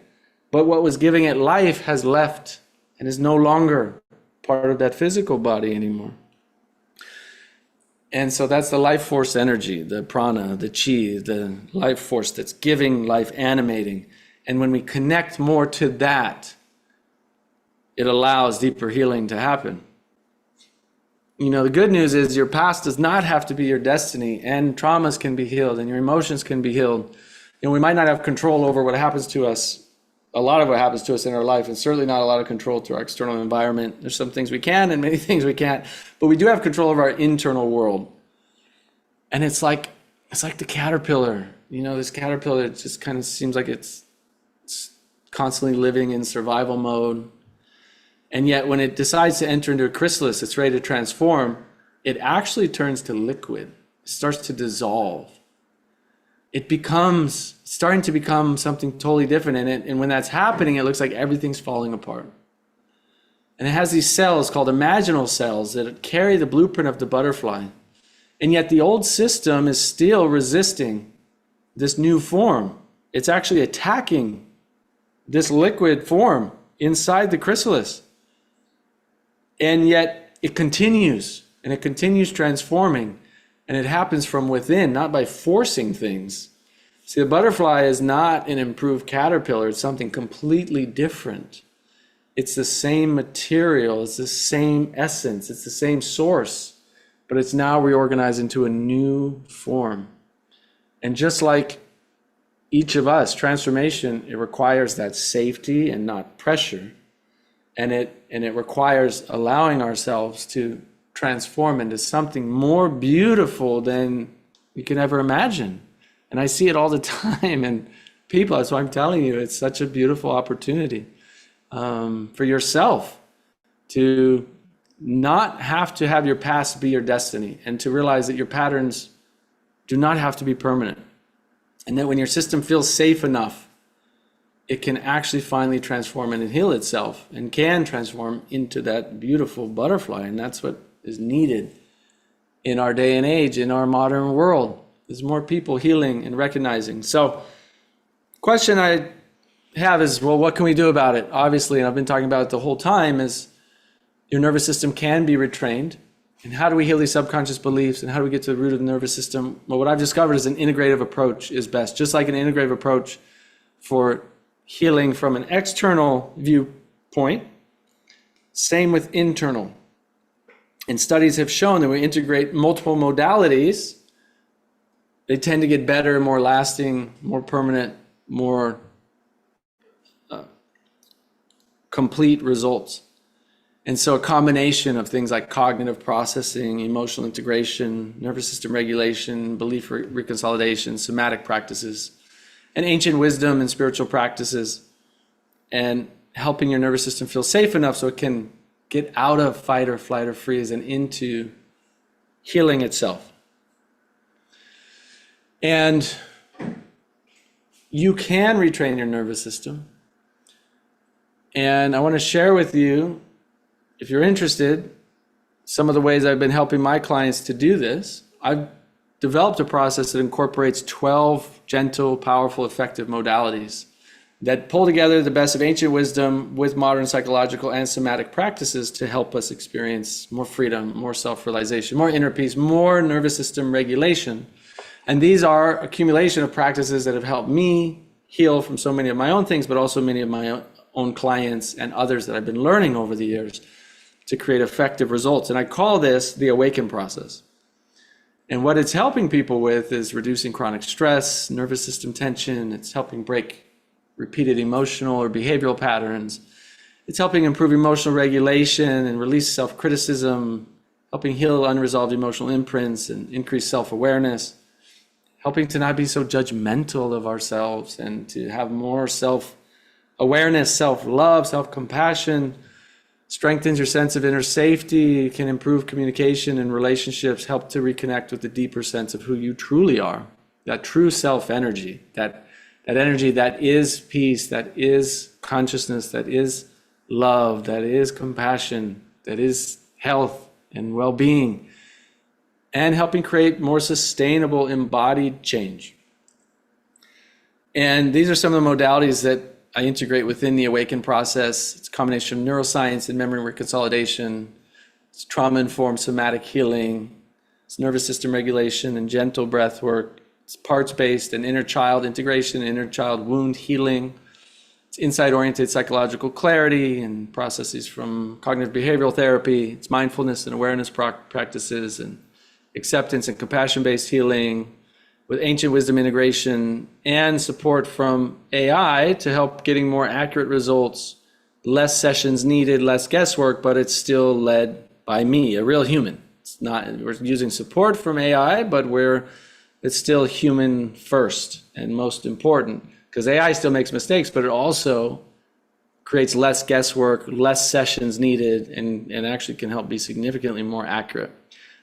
[SPEAKER 1] but what was giving it life has left and is no longer part of that physical body anymore. And so that's the life force energy, the prana, the chi, the life force that's giving life, animating. And when we connect more to that, it allows deeper healing to happen. You know, the good news is your past does not have to be your destiny, and traumas can be healed and your emotions can be healed. And we might not have control over what happens to us, a lot of what happens to us in our life, and certainly not a lot of control to our external environment. There's some things we can and many things we can't, but we do have control of our internal world. And it's like the caterpillar. You know, this caterpillar, it just kind of seems like it's constantly living in survival mode. And yet when it decides to enter into a chrysalis, it's ready to transform, it actually turns to liquid. It starts to dissolve. It becomes starting to become something totally different in it. And when that's happening, it looks like everything's falling apart. And it has these cells called imaginal cells that carry the blueprint of the butterfly. And yet the old system is still resisting this new form. It's actually attacking this liquid form inside the chrysalis. And yet it continues, and it continues transforming, and it happens from within, not by forcing things. See, the butterfly is not an improved caterpillar. It's something completely different. It's the same material. It's the same essence. It's the same source, but it's now reorganized into a new form. And just like each of us, transformation, it requires that safety and not pressure. And it requires allowing ourselves to transform into something more beautiful than you can ever imagine. And I see it all the time in people. That's why I'm telling you, it's such a beautiful opportunity for yourself to not have to have your past be your destiny, and to realize that your patterns do not have to be permanent. And that when your system feels safe enough, it can actually finally transform and heal itself, and can transform into that beautiful butterfly. And that's what is needed in our day and age, in our modern world. There's more people healing and recognizing. So question I have is, well, what can we do about it? Obviously, and I've been talking about it the whole time, is your nervous system can be retrained. And how do we heal these subconscious beliefs, and how do we get to the root of the nervous system? Well, what I've discovered is an integrative approach is best. Just like an integrative approach for healing from an external viewpoint, same with internal. And studies have shown that when we integrate multiple modalities, they tend to get better, more lasting, more permanent, more complete results. And so a combination of things like cognitive processing, emotional integration, nervous system regulation, belief reconsolidation, somatic practices, and ancient wisdom and spiritual practices, and helping your nervous system feel safe enough so it can get out of fight or flight or freeze and into healing itself. And you can retrain your nervous system. And I want to share with you, if you're interested, some of the ways I've been helping my clients to do this. I've developed a process that incorporates 12 gentle, powerful, effective modalities that pull together the best of ancient wisdom with modern psychological and somatic practices to help us experience more freedom, more self-realization, more inner peace, more nervous system regulation. And these are accumulation of practices that have helped me heal from so many of my own things, but also many of my own clients and others that I've been learning over the years to create effective results. And I call this the awaken process. And what it's helping people with is reducing chronic stress, nervous system tension. It's helping break repeated emotional or behavioral patterns. It's helping improve emotional regulation and release self-criticism, helping heal unresolved emotional imprints and increase self-awareness, helping to not be so judgmental of ourselves and to have more self-awareness, self-love, self-compassion. Strengthens your sense of inner safety, can improve communication and relationships, help to reconnect with the deeper sense of who you truly are, that true self energy, that energy that is peace, that is consciousness, that is love, that is compassion, that is health and well-being, and helping create more sustainable embodied change. And these are some of the modalities that I integrate within the awaken process. It's a combination of neuroscience and memory reconsolidation. It's trauma-informed somatic healing. It's nervous system regulation and gentle breath work. It's parts-based and inner child integration, inner child wound healing. It's insight-oriented psychological clarity and processes from cognitive behavioral therapy. It's mindfulness and awareness practices and acceptance and compassion-based healing with ancient wisdom integration and support from AI to help getting more accurate results, less sessions needed, less guesswork, but it's still led by me, a real human. It's not, we're using support from AI, but it's still human first and most important, because AI still makes mistakes, but it also creates less guesswork, less sessions needed, and actually can help be significantly more accurate.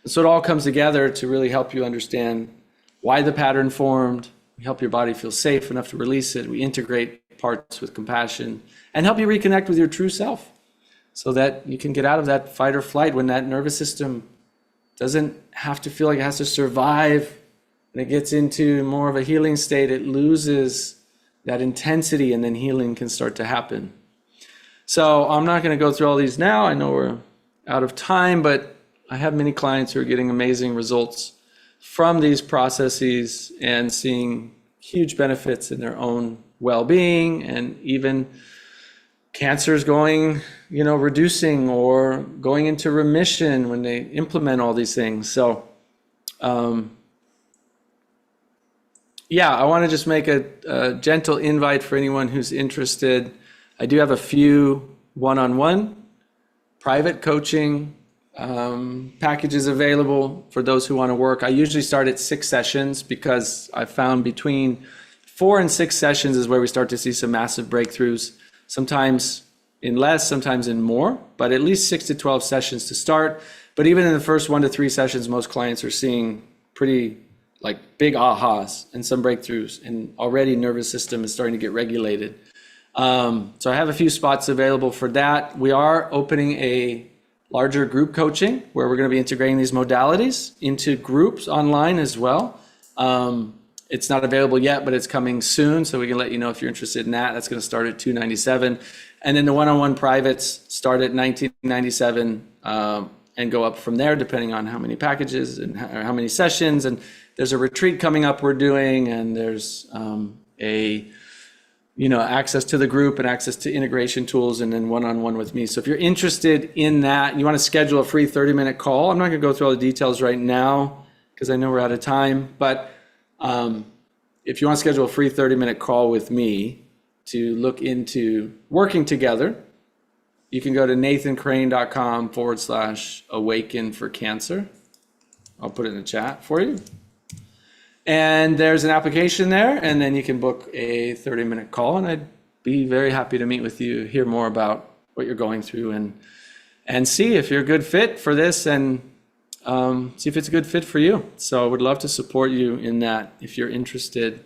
[SPEAKER 1] And so it all comes together to really help you understand why the pattern formed. We help your body feel safe enough to release it. We integrate parts with compassion and help you reconnect with your true self so that you can get out of that fight or flight when that nervous system doesn't have to feel like it has to survive. When it gets into more of a healing state, it loses that intensity and then healing can start to happen. So I'm not going to go through all these now. I know we're out of time, but I have many clients who are getting amazing results from these processes and seeing huge benefits in their own well-being, and even cancers going, reducing or going into remission when they implement all these things. So, I want to just make a gentle invite for anyone who's interested. I do have a few one-on-one private coaching packages available for those who want to work. I usually start at 6 sessions because I found between 4 and 6 sessions is where we start to see some massive breakthroughs, sometimes in less, sometimes in more, but at least 6 to 12 sessions to start. But even in the first 1 to 3 sessions, most clients are seeing pretty big ahas and some breakthroughs, and already nervous system is starting to get regulated. So I have a few spots available for that. We are opening a larger group coaching where we're going to be integrating these modalities into groups online as well. It's not available yet, but it's coming soon, so we can let you know if you're interested in that. That's going to start at $297, and then the one-on-one privates start at $1997 and go up from there depending on how many packages and how many sessions. And there's a retreat coming up we're doing, and there's access to the group and access to integration tools, and then one-on-one with me. So if you're interested in that and you want to schedule a free 30-minute call, I'm not going to go through all the details right now because I know we're out of time, but if you want to schedule a free 30-minute call with me to look into working together, you can go to nathancrane.com/awaken for cancer. I'll put it in the chat for you. And there's an application there, and then you can book a 30-minute call, and I'd be very happy to meet with you, hear more about what you're going through, and see if you're a good fit for this, and see if it's a good fit for you. So I would love to support you in that if you're interested.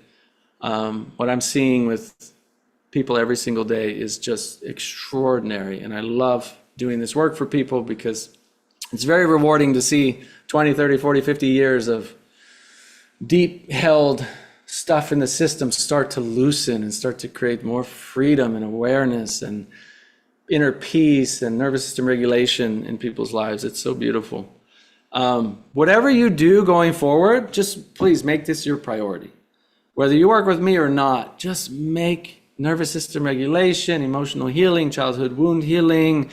[SPEAKER 1] What I'm seeing with people every single day is just extraordinary, and I love doing this work for people because it's very rewarding to see 20, 30, 40, 50 years of deep held stuff in the system start to loosen and start to create more freedom and awareness and inner peace and nervous system regulation in people's lives. It's so beautiful. Whatever you do going forward, just please make this your priority. Whether you work with me or not, just make nervous system regulation, emotional healing, childhood wound healing,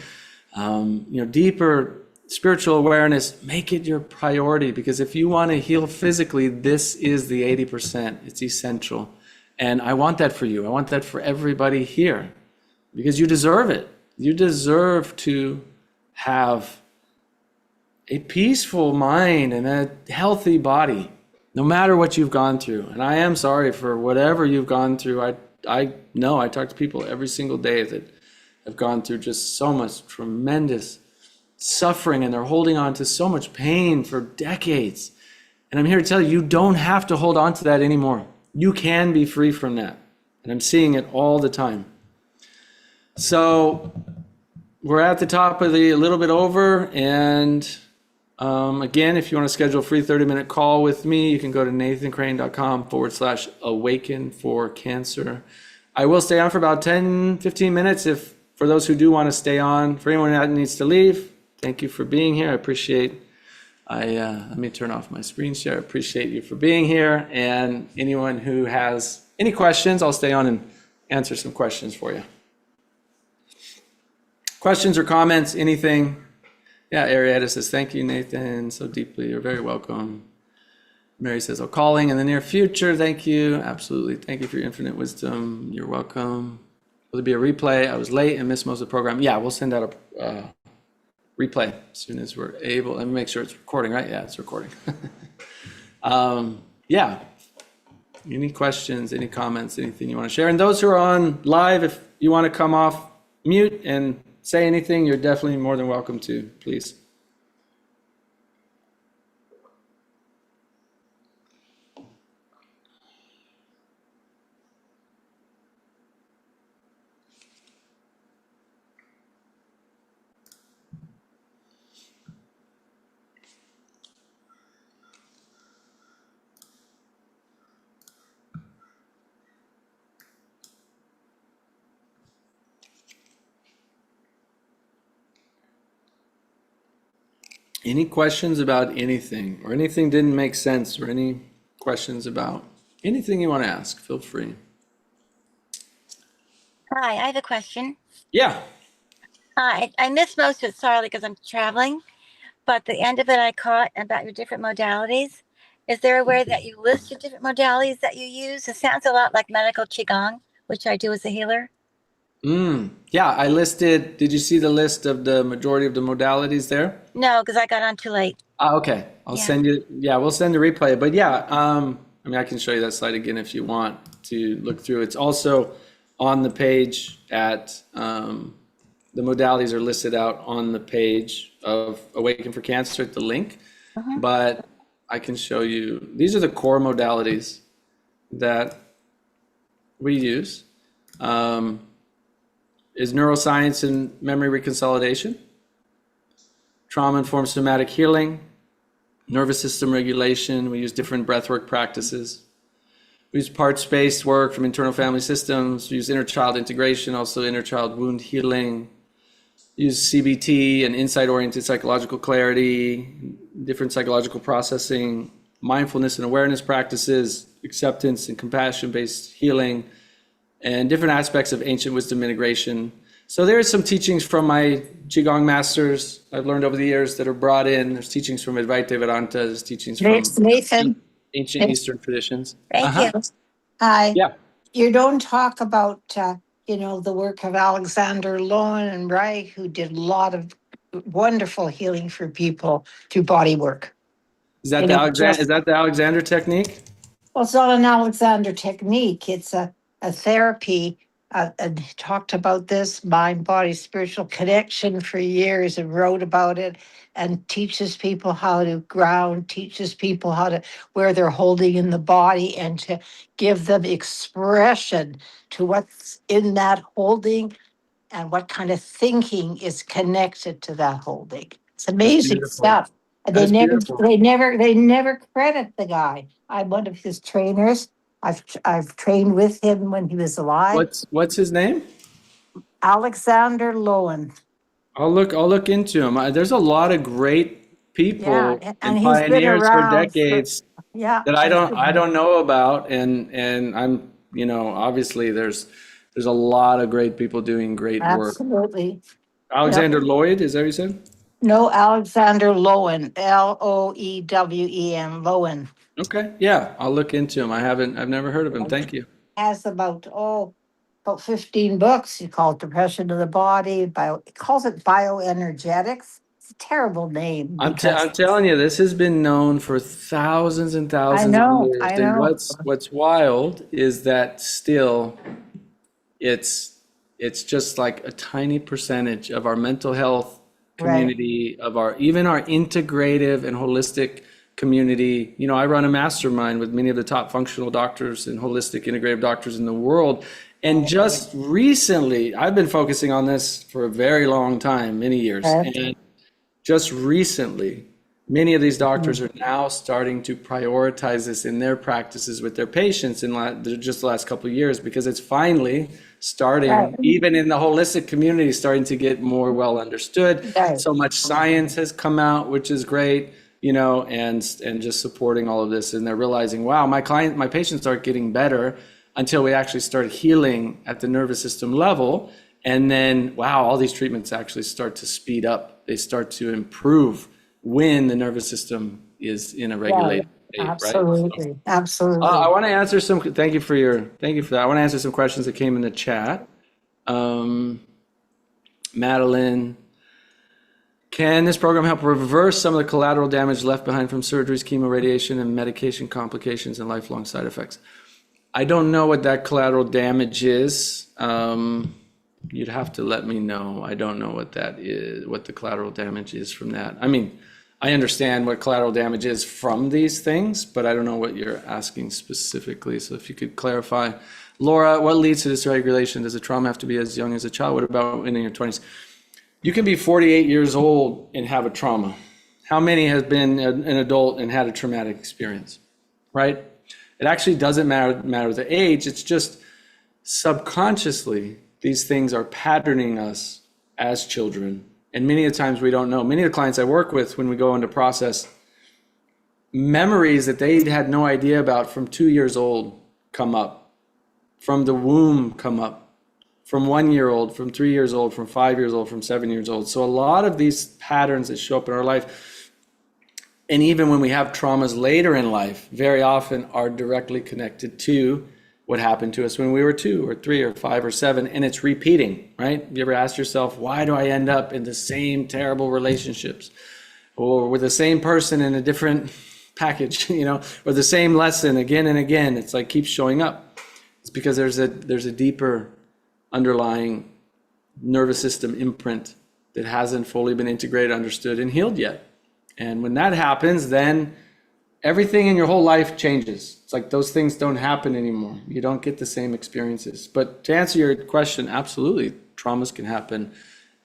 [SPEAKER 1] deeper spiritual awareness, make it your priority, because if you want to heal physically, this is the 80%. It's essential. And I want that for you. I want that for everybody here because you deserve it. You deserve to have a peaceful mind and a healthy body, no matter what you've gone through. And I am sorry for whatever you've gone through. I know I talk to people every single day that have gone through just so much tremendous suffering, and they're holding on to so much pain for decades. And I'm here to tell you, you don't have to hold on to that anymore. You can be free from that. And I'm seeing it all the time. So we're at the top of a little bit over. And again, if you want to schedule a free 30-minute call with me, you can go to nathancrane.com/awaken for cancer. I will stay on for about 10, 15 minutes if for those who do want to stay on. For anyone that needs to leave, thank you for being here. I appreciate let me turn off my screen share. I appreciate you for being here. And anyone who has any questions, I'll stay on and answer some questions for you. Questions or comments, anything? Yeah, Arietta says, thank you, Nathan, so deeply. You're very welcome. Mary says, oh, calling in the near future. Thank you. Absolutely. Thank you for your infinite wisdom. You're welcome. Will there be a replay? I was late and missed most of the program. Yeah, we'll send out a replay as soon as we're able. Let me make sure it's recording, right? Yeah, it's recording. Yeah. Any questions, any comments, anything you want to share? And those who are on live, if you want to come off mute and say anything, you're definitely more than welcome to, please. Any questions about anything, or anything didn't make sense, or any questions about anything you want to ask, feel free.
[SPEAKER 2] Hi, I have a question.
[SPEAKER 1] Yeah.
[SPEAKER 2] I missed most of it, sorry, because I'm traveling, but the end of it I caught about your different modalities. Is there a way that you list your different modalities that you use? It sounds a lot like medical Qigong, which I do as a healer.
[SPEAKER 1] Yeah, I listed, did you see the list of the majority of the modalities there?
[SPEAKER 2] No, because I got on too late.
[SPEAKER 1] Okay, I'll
[SPEAKER 2] Yeah.
[SPEAKER 1] send you, yeah, we'll send a replay, but yeah, I mean, I can show you that slide again if you want to look through. It's also on the page at, the modalities are listed out on the page of Awaken for Cancer at the link,
[SPEAKER 2] Mhm.
[SPEAKER 1] but I can show you, these are the core modalities that we use. Is neuroscience and memory reconsolidation, trauma-informed somatic healing, nervous system regulation. We use different breathwork practices. We use parts-based work from internal family systems. We use inner-child integration, also inner-child wound healing. Use CBT and insight-oriented psychological clarity, different psychological processing, mindfulness and awareness practices, acceptance and compassion-based healing, and different aspects of ancient wisdom integration. So there's some teachings from my Qigong masters I've learned over the years that are brought in. There's teachings from Advaita Vedanta, there's teachings from
[SPEAKER 3] Nathan,
[SPEAKER 1] ancient Eastern traditions.
[SPEAKER 2] Thank you.
[SPEAKER 3] hi.
[SPEAKER 1] Yeah.
[SPEAKER 3] You don't talk about, the work of Alexander Lowen and Reich, who did a lot of wonderful healing for people through body work.
[SPEAKER 1] Is that
[SPEAKER 3] You
[SPEAKER 1] the
[SPEAKER 3] know,
[SPEAKER 1] Alexander?
[SPEAKER 3] just-
[SPEAKER 1] Is that the Alexander technique?
[SPEAKER 3] Well, it's not an Alexander technique. It's a therapy. And he talked about this mind, body, spiritual connection for years and wrote about it and teaches people how to ground, teaches people how to where they're holding in the body and to give them expression to what's in that holding and what kind of thinking is connected to that holding. It's amazing
[SPEAKER 1] beautiful.
[SPEAKER 3] stuff. And
[SPEAKER 1] That's beautiful.
[SPEAKER 3] they never credit the guy. I'm one of his trainers. I've trained with him when he was alive.
[SPEAKER 1] What's his name?
[SPEAKER 3] Alexander Lowen.
[SPEAKER 1] I'll look into him. There's a lot of great people
[SPEAKER 3] Yeah, and
[SPEAKER 1] and
[SPEAKER 3] he's been
[SPEAKER 1] pioneers for
[SPEAKER 3] around
[SPEAKER 1] decades
[SPEAKER 3] yeah.
[SPEAKER 1] that I don't know about, and I'm obviously there's a lot of great people doing great work.
[SPEAKER 3] Absolutely.
[SPEAKER 1] Alexander Lloyd, is that what you said?
[SPEAKER 3] No, Alexander Lowen, Loewen, Lowen.
[SPEAKER 1] Okay, yeah, I'll look into him. I've never heard of him. Thank you.
[SPEAKER 3] Has about 15 books. He calls it Depression of the Body. He calls it bioenergetics. It's a terrible name.
[SPEAKER 1] I'm telling you, this has been known for thousands and thousands of years.
[SPEAKER 3] I
[SPEAKER 1] And
[SPEAKER 3] know.
[SPEAKER 1] what's wild is that still it's just like a tiny percentage of our mental health community, of even our integrative and holistic community. I run a mastermind with many of the top functional doctors and holistic integrative doctors in the world. And just recently, I've been focusing on this for a very long time, many years. And just recently, Many of these doctors are now starting to prioritize this in their practices with their patients in just the last couple of years, because it's finally starting, even in the holistic community, starting to get more well understood.
[SPEAKER 3] Right.
[SPEAKER 1] So much science has come out, which is great, you know, and just supporting all of this. And they're realizing, wow, my patients aren't getting better until we actually start healing at the nervous system level. And then, wow, all these treatments actually start to speed up. They start to improve when the nervous system is in a regulated state, right?
[SPEAKER 3] Absolutely. Absolutely.
[SPEAKER 1] I want to answer some, thank you for that. I want to answer some questions that came in the chat. Madeline, can this program help reverse some of the collateral damage left behind from surgeries, chemo, radiation, and medication complications and lifelong side effects? I don't know what that collateral damage is. You'd have to let me know. I don't know what that is, what the collateral damage is from that. I mean, I understand what collateral damage is from these things, but I don't know what you're asking specifically. So if you could clarify. Laura, what leads to dysregulation? Does a trauma have to be as young as a child? What about in your 20s? You can be 48 years old and have a trauma. How many has been an adult and had a traumatic experience, right? It actually doesn't matter the age. It's just subconsciously, these things are patterning us as children. And many of the times we don't know. Many of the clients I work with, when we go into process, memories that they had no idea about from 2 years old come up, from the womb come up, from 1 year old, from 3 years old, from 5 years old, from 7 years old. So a lot of these patterns that show up in our life, and even when we have traumas later in life, very often are directly connected to what happened to us when we were 2 or 3 or 5 or 7, and it's repeating, right? You ever ask yourself, why do I end up in the same terrible relationships, or with the same person in a different package, you know, or the same lesson again and again? It's like keeps showing up. It's because there's a deeper underlying nervous system imprint that hasn't fully been integrated, understood, and healed yet. And when that happens, then everything in your whole life changes. It's like those things don't happen anymore. You don't get the same experiences. But to answer your question, absolutely, traumas can happen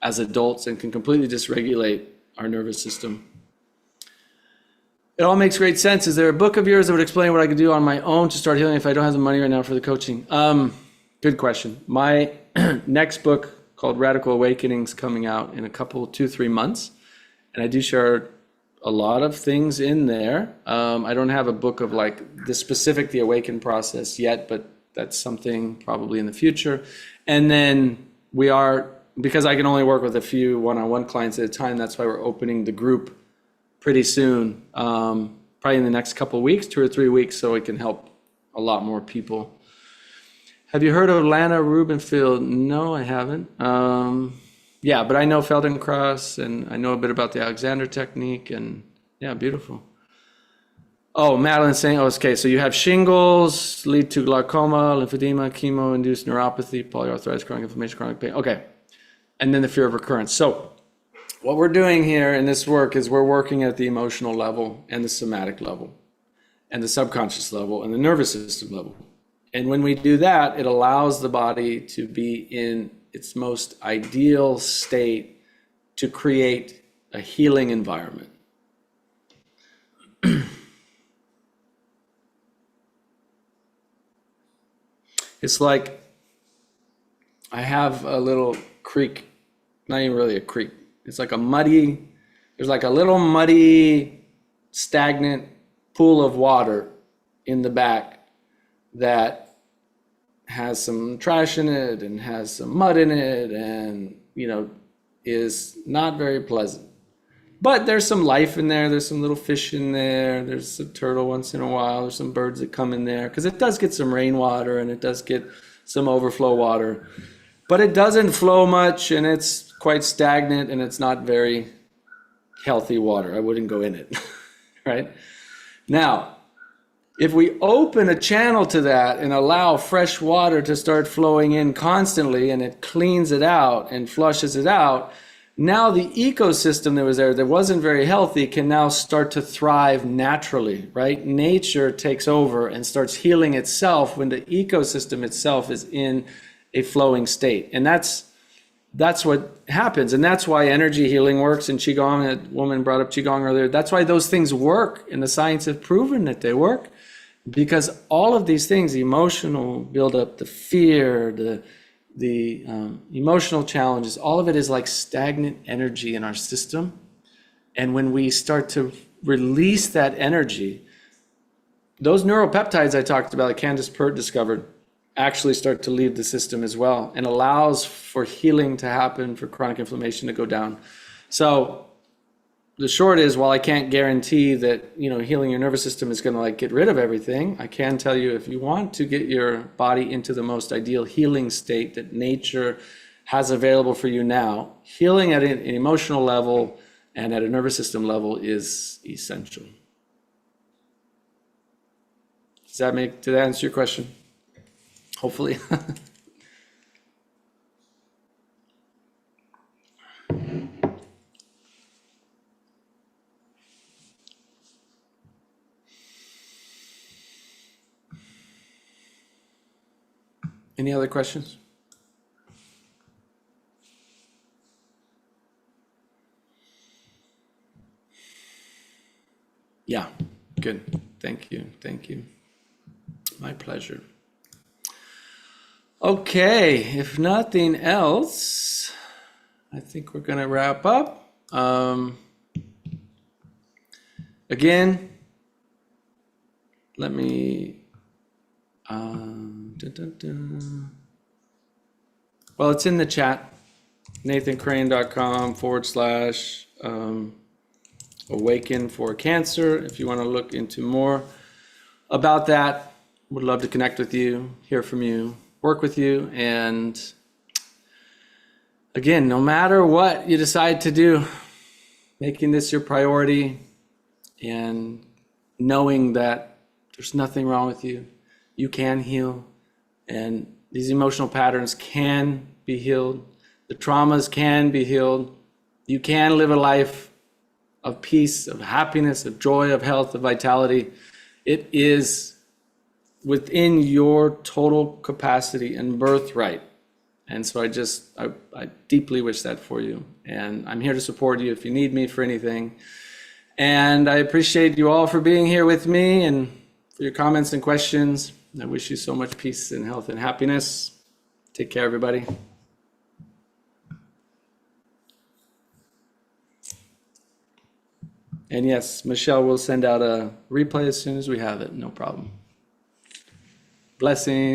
[SPEAKER 1] as adults and can completely dysregulate our nervous system. It all makes great sense. Is there a book of yours that would explain what I could do on my own to start healing if I don't have the money right now for the coaching? Good question. My next book, called Radical Awakening, is coming out in a couple, 2-3 months. And I do share a lot of things in there. I don't have a book of like the awaken process yet, but that's something probably in the future. And then because I can only work with a few one-on-one clients at a time, that's why we're opening the group pretty soon, probably in the next couple of weeks, 2 or 3 weeks, so it can help a lot more people. Have you heard of Lana Rubenfield? No, I haven't. Yeah, but I know Feldenkrais, and I know a bit about the Alexander technique, and yeah, beautiful. Oh, Madeline's saying, okay, so you have shingles, lead to glaucoma, lymphedema, chemo-induced neuropathy, polyarthritis, chronic inflammation, chronic pain. Okay, and then the fear of recurrence. So what we're doing here in this work is we're working at the emotional level and the somatic level and the subconscious level and the nervous system level. And when we do that, it allows the body to be in its most ideal state to create a healing environment. It's like I have a little creek, not even really a creek. It's like there's like a little muddy, stagnant pool of water in the back that has some trash in it and has some mud in it and, you know, is not very pleasant. But there's some life in there. There's some little fish in there. There's a turtle once in a while. There's some birds that come in there because it does get some rainwater and it does get some overflow water. But it doesn't flow much and it's quite stagnant and it's not very healthy water. I wouldn't go in it, right? Now, if we open a channel to that and allow fresh water to start flowing in constantly and it cleans it out and flushes it out, now the ecosystem that was there that wasn't very healthy can now start to thrive naturally, right? Nature takes over and starts healing itself when the ecosystem itself is in a flowing state. And that's that's what happens. And that's why energy healing works in Qigong. That woman brought up Qigong earlier. That's why those things work. And the science have proven that they work. Because all of these things, the emotional buildup, the fear, the emotional challenges, all of it is like stagnant energy in our system. And when we start to release that energy, those neuropeptides I talked about, that Candace Pert discovered, actually start to leave the system as well, and allows for healing to happen, for chronic inflammation to go down. So the short is, while I can't guarantee that, healing your nervous system is going to like get rid of everything, I can tell you, if you want to get your body into the most ideal healing state that nature has available for you now, healing at an emotional level and at a nervous system level is essential. Did that answer your question? Hopefully. Any other questions? Yeah, good. Thank you. Thank you. My pleasure. Okay, if nothing else, I think we're going to wrap up. Again, let me... Well, it's in the chat, nathancrane.com/awaken for cancer. If you want to look into more about that, would love to connect with you, hear from you, work with you. And again, no matter what you decide to do, making this your priority and knowing that there's nothing wrong with you, you can heal, and these emotional patterns can be healed. The traumas can be healed. You can live a life of peace, of happiness, of joy, of health, of vitality. It is within your total capacity and birthright. And so I deeply wish that for you. And I'm here to support you if you need me for anything. And I appreciate you all for being here with me and for your comments and questions. I wish you so much peace and health and happiness. Take care, everybody. And yes, Michelle will send out a replay as soon as we have it. No problem. Blessings.